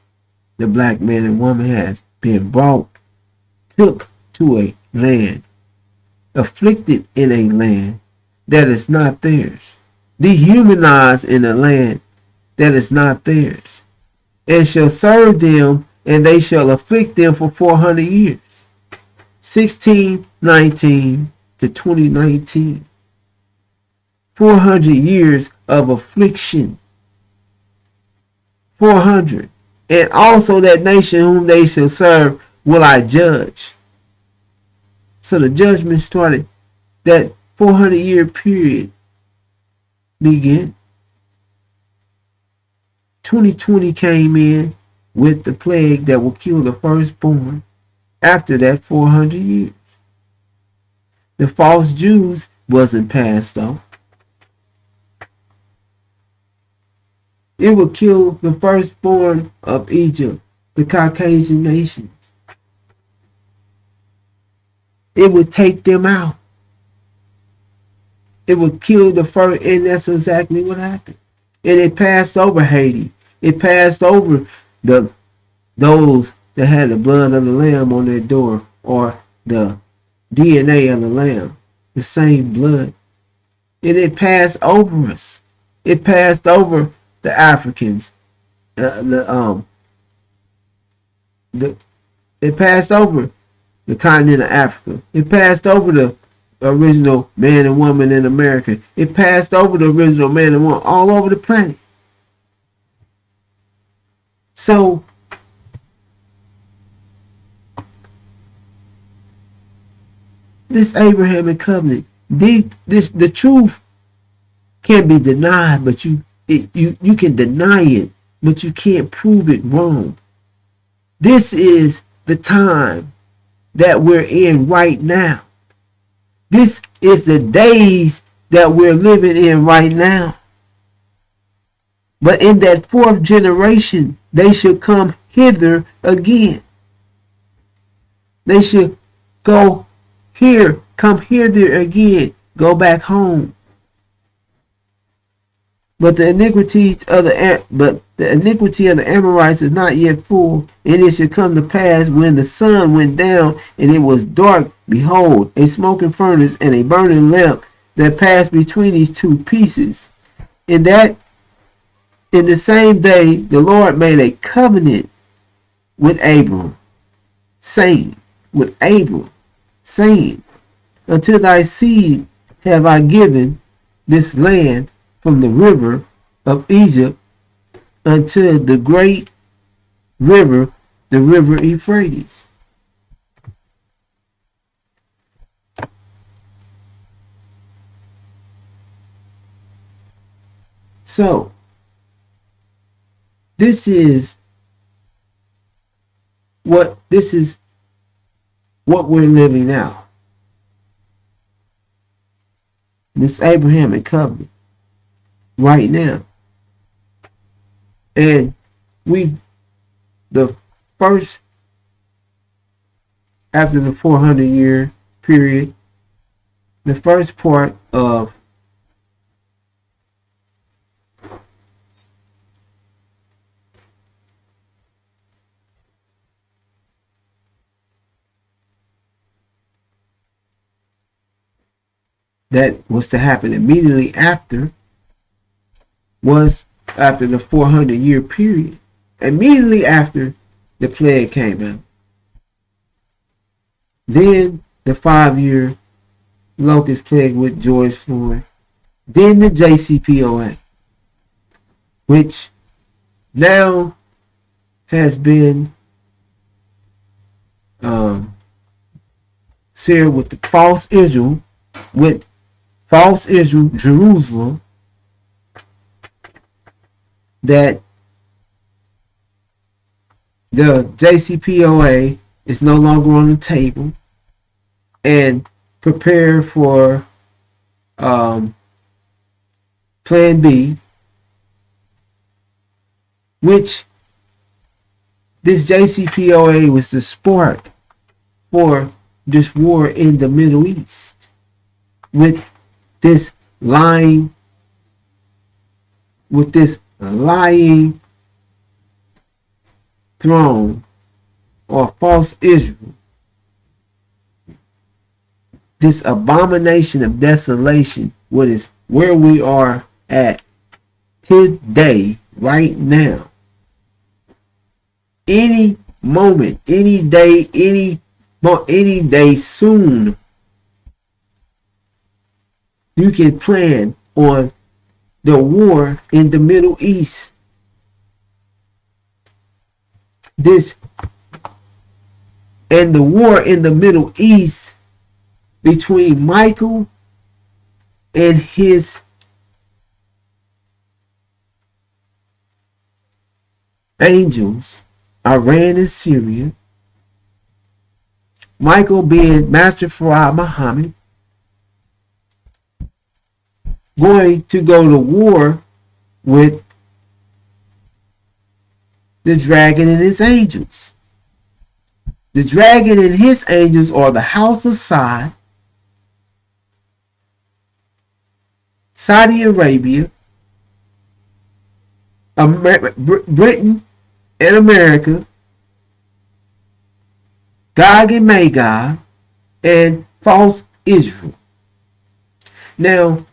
The black man and woman has been took to a land, afflicted in a land that is not theirs, dehumanized in a land that is not theirs, and shall serve them, and they shall afflict them for 400 years. 1619 to 2019. 400 years of affliction. 400. And also that nation whom they shall serve will I judge. So the judgment started. That 400-year period began. 2020 came in with the plague that will kill the firstborn after that 400 years. The false Jews wasn't passed off. It would kill the firstborn of Egypt, the Caucasian nations. It would take them out. It would kill the first, and that's exactly what happened. And it passed over Haiti. It passed over those that had the blood of the lamb on their door, or the DNA of the lamb, the same blood. And it passed over us. It passed over the Africans. It passed over the continent of Africa. It passed over the original man and woman in America. It passed over the original man and woman all over the planet. So this Abrahamic covenant, the truth can't be denied, but you can deny it, but you can't prove it wrong. This is the time that we're in right now. This is the days that we're living in right now. But in that fourth generation, they should come hither again. They should come hither again, go back home. But the iniquity of the Amorites is not yet full, and it shall come to pass when the sun went down and it was dark, behold, a smoking furnace and a burning lamp that passed between these two pieces. In the same day the Lord made a covenant with Abram, saying, unto thy seed have I given this land from the river of Egypt unto the great river, the river Euphrates. So, this is what we're living now. This Abrahamic covenant right now. And the first, after the 400-year period, the first part of that was to happen immediately after was after the 400-year period. Immediately after the plague came out. Then the 5-year locust plague with George Floyd. Then the JCPOA, which now has been shared with the false Israel, Jerusalem, that the JCPOA is no longer on the table, and prepare for Plan B, which this JCPOA was the spark for this war in the Middle East, with this lying throne or false Israel, this abomination of desolation, what is where we are at today, right now. Any moment, any day soon, you can plan on the war in the Middle East. And the war in the Middle East between Michael and his angels, Iran and Syria. Michael being Master Farad Muhammad, going to go to war with the dragon and his angels. The dragon and his angels are the house of Saudi Arabia, Britain and America, Gog and Magog, and false Israel. Now,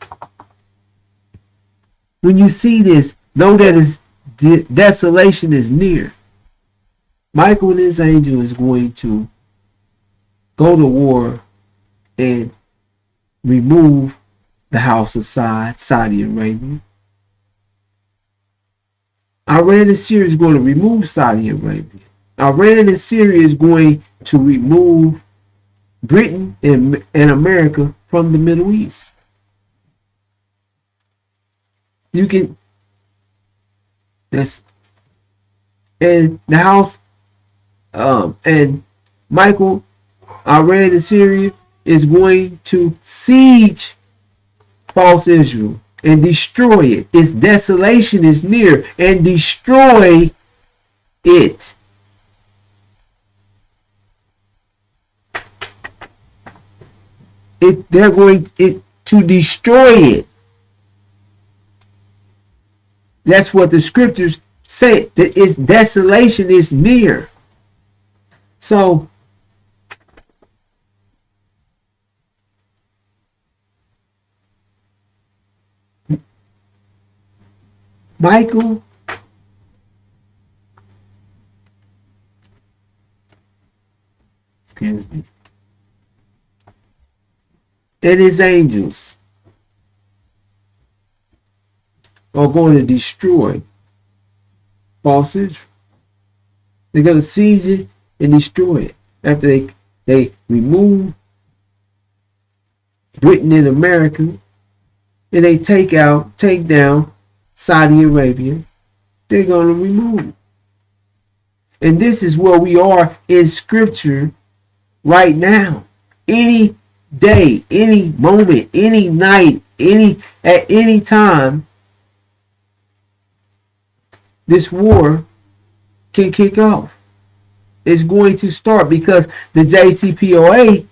when you see this, know that desolation is near. Michael and his angel is going to go to war and remove the house of Saudi Arabia. Iran and Syria is going to remove Saudi Arabia. Iran and Syria is going to remove Britain and America from the Middle East. You can, and the house, and Michael, Iran and Syria is going to siege false Israel and destroy it. Its desolation is near, and destroy it. They're going to destroy it. That's what the scriptures say, that its desolation is near. So Michael and his angels are going to destroy false Israel. They're going to seize it and destroy it after they remove Britain and America, and they take down Saudi Arabia. They're going to remove. And this is where we are in scripture right now. Any day, any moment, any night, at any time, this war can kick off. It's going to start because the JCPOA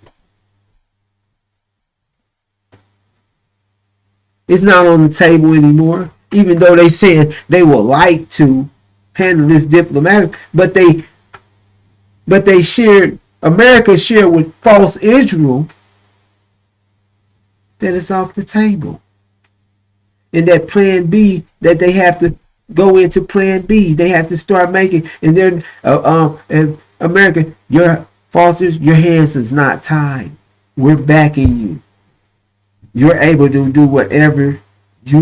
is not on the table anymore, even though they said they would like to handle this diplomatic, but they America shared with false Israel that it's off the table. And that plan B, that they have to go into plan B. They have to start making, and then and America, your Fosters, your hands is not tied. We're backing you. You're able to do whatever you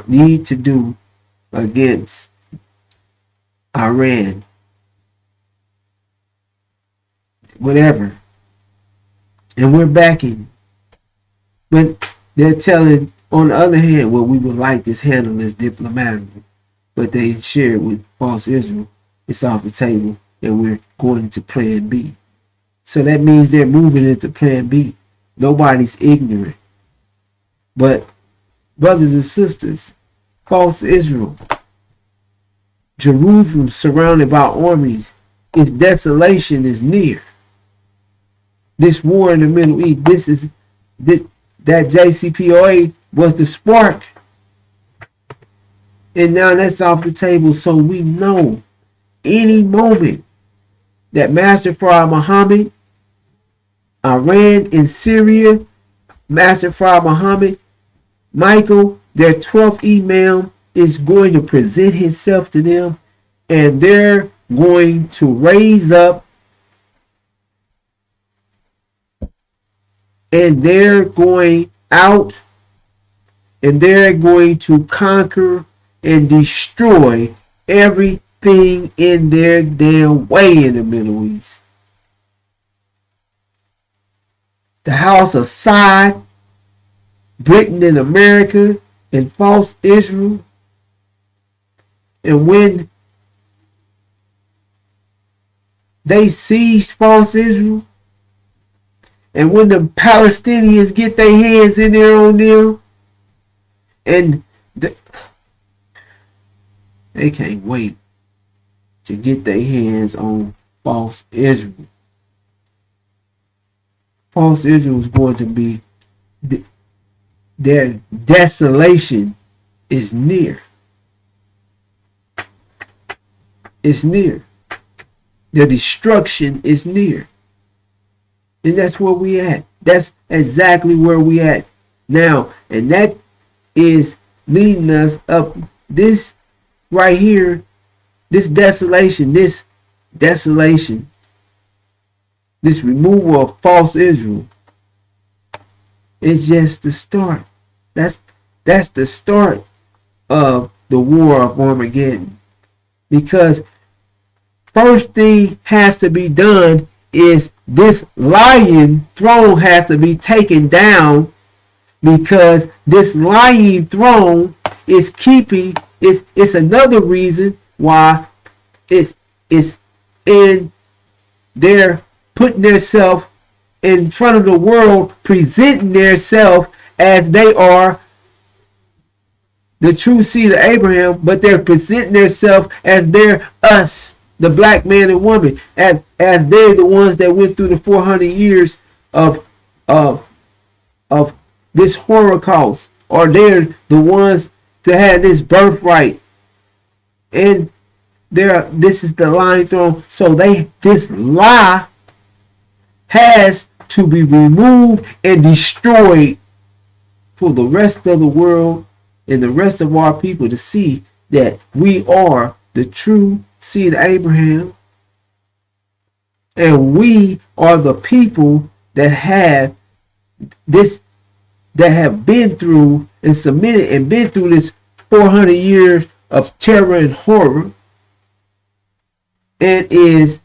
need to do against Iran. Whatever. And we're backing. But they're telling, on the other hand, well, we would like this handled this diplomatically. But they shared with false Israel, it's off the table, and we're going into plan B. So that means they're moving into plan B. Nobody's ignorant. But brothers and sisters, false Israel, Jerusalem surrounded by armies, its desolation is near. This war in the Middle East, that JCPOA was the spark. And now that's off the table, so we know any moment that Master Fard Muhammad, Iran and Syria, Master Fard Muhammad, Michael, their 12th Imam is going to present himself to them, and they're going to raise up, and they're going out, and they're going to conquer and destroy everything in their damn way in the Middle East. The House of Saud, Britain and America, and false Israel. And when they siege false Israel, and when the Palestinians get their hands in there on them, and they can't wait to get their hands on false Israel. False Israel is going to be, their desolation is near. It's near. Their destruction is near. And that's where we at. That's exactly where we at now. And that is leading us up this right here, this desolation, this removal of false Israel is just the start. That's the start of the war of Armageddon. Because first thing has to be done is this lion throne has to be taken down, because this lion throne is keeping, it's another reason why it's in, they're putting themselves in front of the world, presenting themselves as they are the true seed of Abraham, but they're presenting themselves as they're us, the black man and woman, as they're the ones that went through the 400 years of this Holocaust, or they're the ones that had this birthright, and this is the line thrown. So this lie has to be removed and destroyed for the rest of the world and the rest of our people to see that we are the true seed of Abraham, and we are the people that have this, that have been through and submitted and been through this 400 years of terror and horror, and is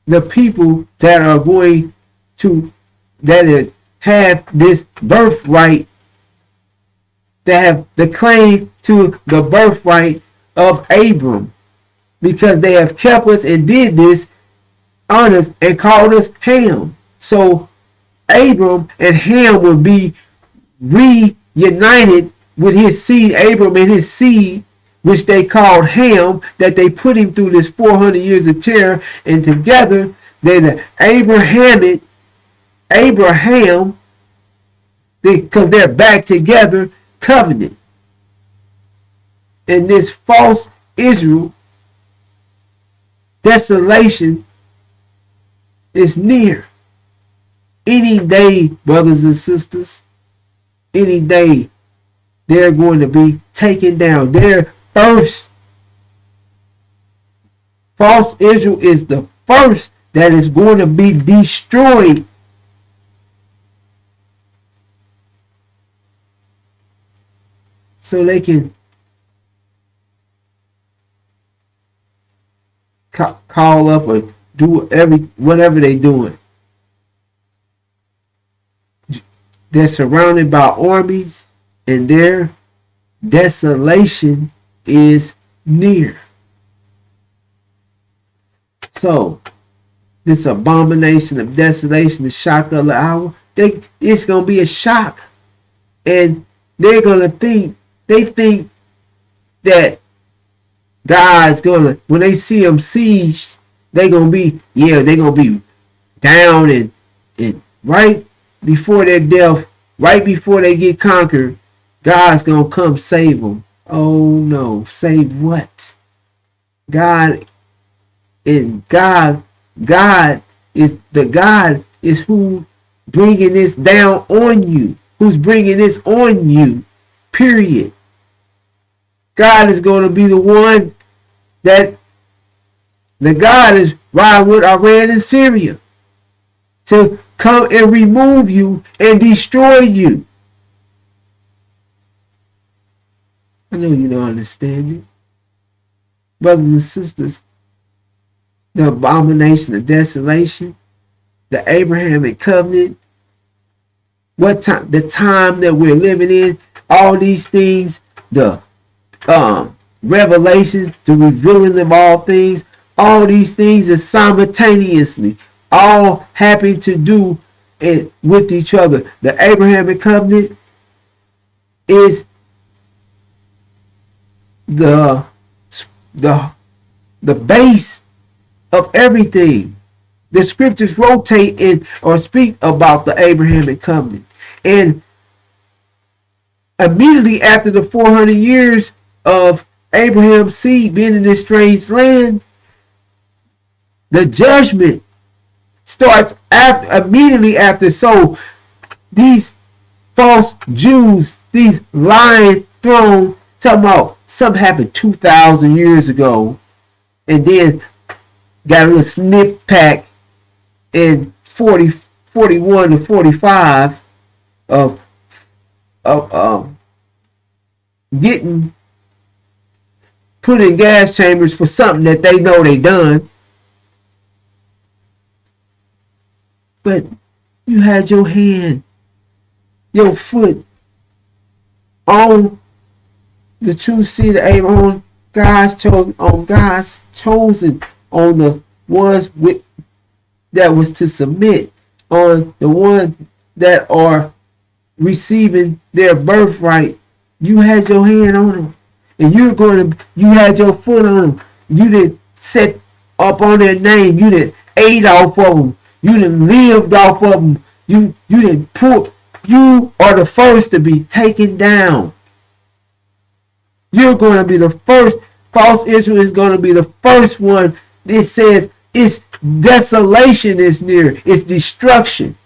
the people that are going to, that have this birthright, that have the claim to the birthright of Abram, because they have kept us and did this on us and called us Ham. So Abram and Ham will be reunited with his seed, Abram and his seed, which they called Ham, that they put him through this 400 years of terror, and together they're the Abraham, because they're back together, covenant. And this false Israel, desolation is near. Any day, brothers and sisters, any day, they're going to be taken down. They're first. False Israel is the first that is going to be destroyed. So they can call up or do whatever they're doing. They're surrounded by armies, and their desolation is near. So, this abomination of desolation, the shock of the hour, it's going to be a shock. And they're going to they think that God's going to, when they see them sieged, they're going to be down and right before their death, right before they get conquered, God's going to come save them. Oh no, save what? God is who bringing this down on you. Who's bringing this on you? Period. God is going to be the one that the God is riding with Iran and Syria to come and remove you and destroy you. I know you don't understand it. Brothers and sisters, the abomination of desolation, the Abrahamic covenant, the time that we're living in, all these things, the revelations, the revealing of all things, all these things are simultaneously all having to do it with each other. The Abrahamic covenant is the base of everything. The scriptures rotate in or speak about the Abrahamic covenant. And immediately after the 400 years of Abraham's seed being in this strange land, the judgment starts immediately after. So these false Jews, these lying thrones, talking about something happened 2,000 years ago, and then got a little snip pack in 41 to 45 of getting put in gas chambers for something that they know they done. But you had your hand, your foot on the true seed of Abraham, God's chosen, on the ones that was to submit, on the ones that are receiving their birthright. You had your hand on them, and you had your foot on them. You didn't set up on their name. You didn't ate off of them. You didn't lived off of them. You didn't put. You are the first to be taken down. You're going to be the first. False Israel is going to be the first one. This says it's desolation is near. It's destruction.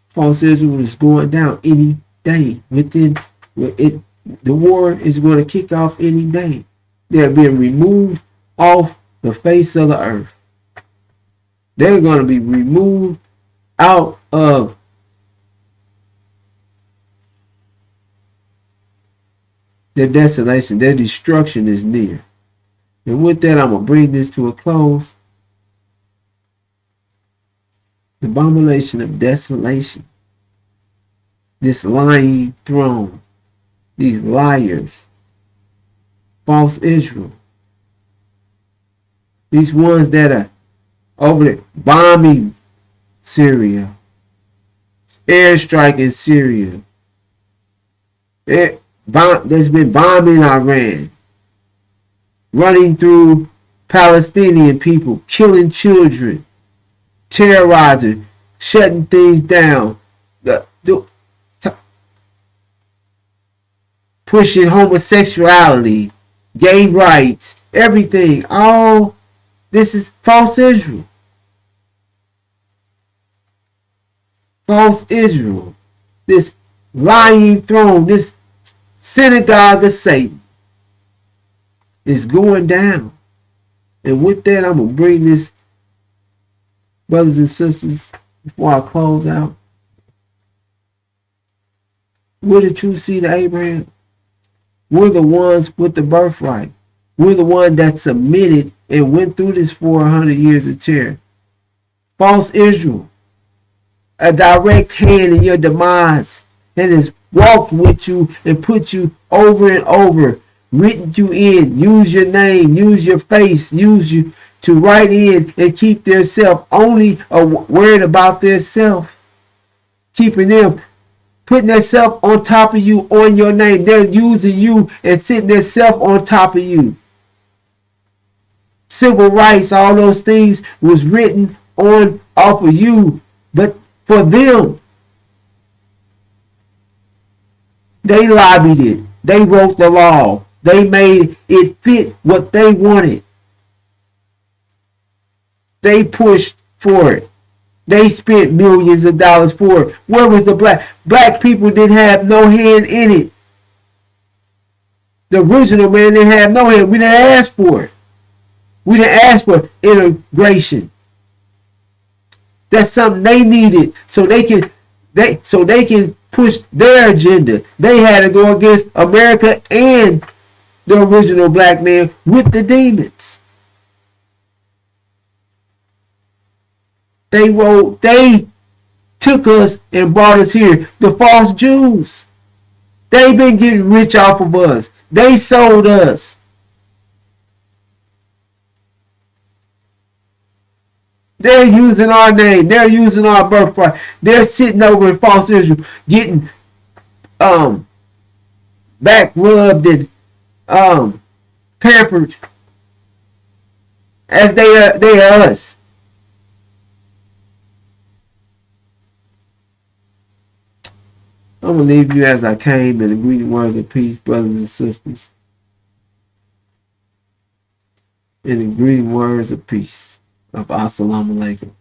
False Israel is going down any day. The war is going to kick off any day. They're being removed off the face of the earth. They're going to be removed out of their desolation. Their destruction is near. And with that, I'm going to bring this to a close. The abomination of desolation. This lying throne. These liars. False Israel. These ones that are over there bombing Syria. Airstriking Syria. That's been bombing Iran. Running through Palestinian people. Killing children. Terrorizing. Shutting things down. Pushing homosexuality. Gay rights. Everything. All This is false Israel. False Israel. This lying throne, this synagogue of Satan is going down. And with that, I'm going to bring this, brothers and sisters, before I close out. We're the true seed of Abraham. We're the ones with the birthright. We're the one that submitted and went through this 400 years of terror. False Israel, a direct hand in your demise, and has walked with you and put you over and over, written you in, use your name, use your face, use you to write in and keep their self only worried about their self, keeping them, putting their self on top of you, on your name. They're using you and sitting their self on top of you. Civil rights, all those things was written on off of you, but for them, they lobbied it. They wrote the law. They made it fit what they wanted. They pushed for it. They spent millions of dollars for it. Where was the black people? Didn't have no hand in it. The original man didn't have no hand. We didn't ask for it. We didn't ask for integration. That's something they needed so they can push their agenda. They had to go against America and the original black man with the demons. They took us and brought us here. The false Jews. They've been getting rich off of us. They sold us. They're using our name. They're using our birthright. They're sitting over in false Israel, getting back rubbed and pampered as they are us. I'm going to leave you as I came in the greeting words of peace, brothers and sisters. In the greeting words of peace of Assalamu Alaikum.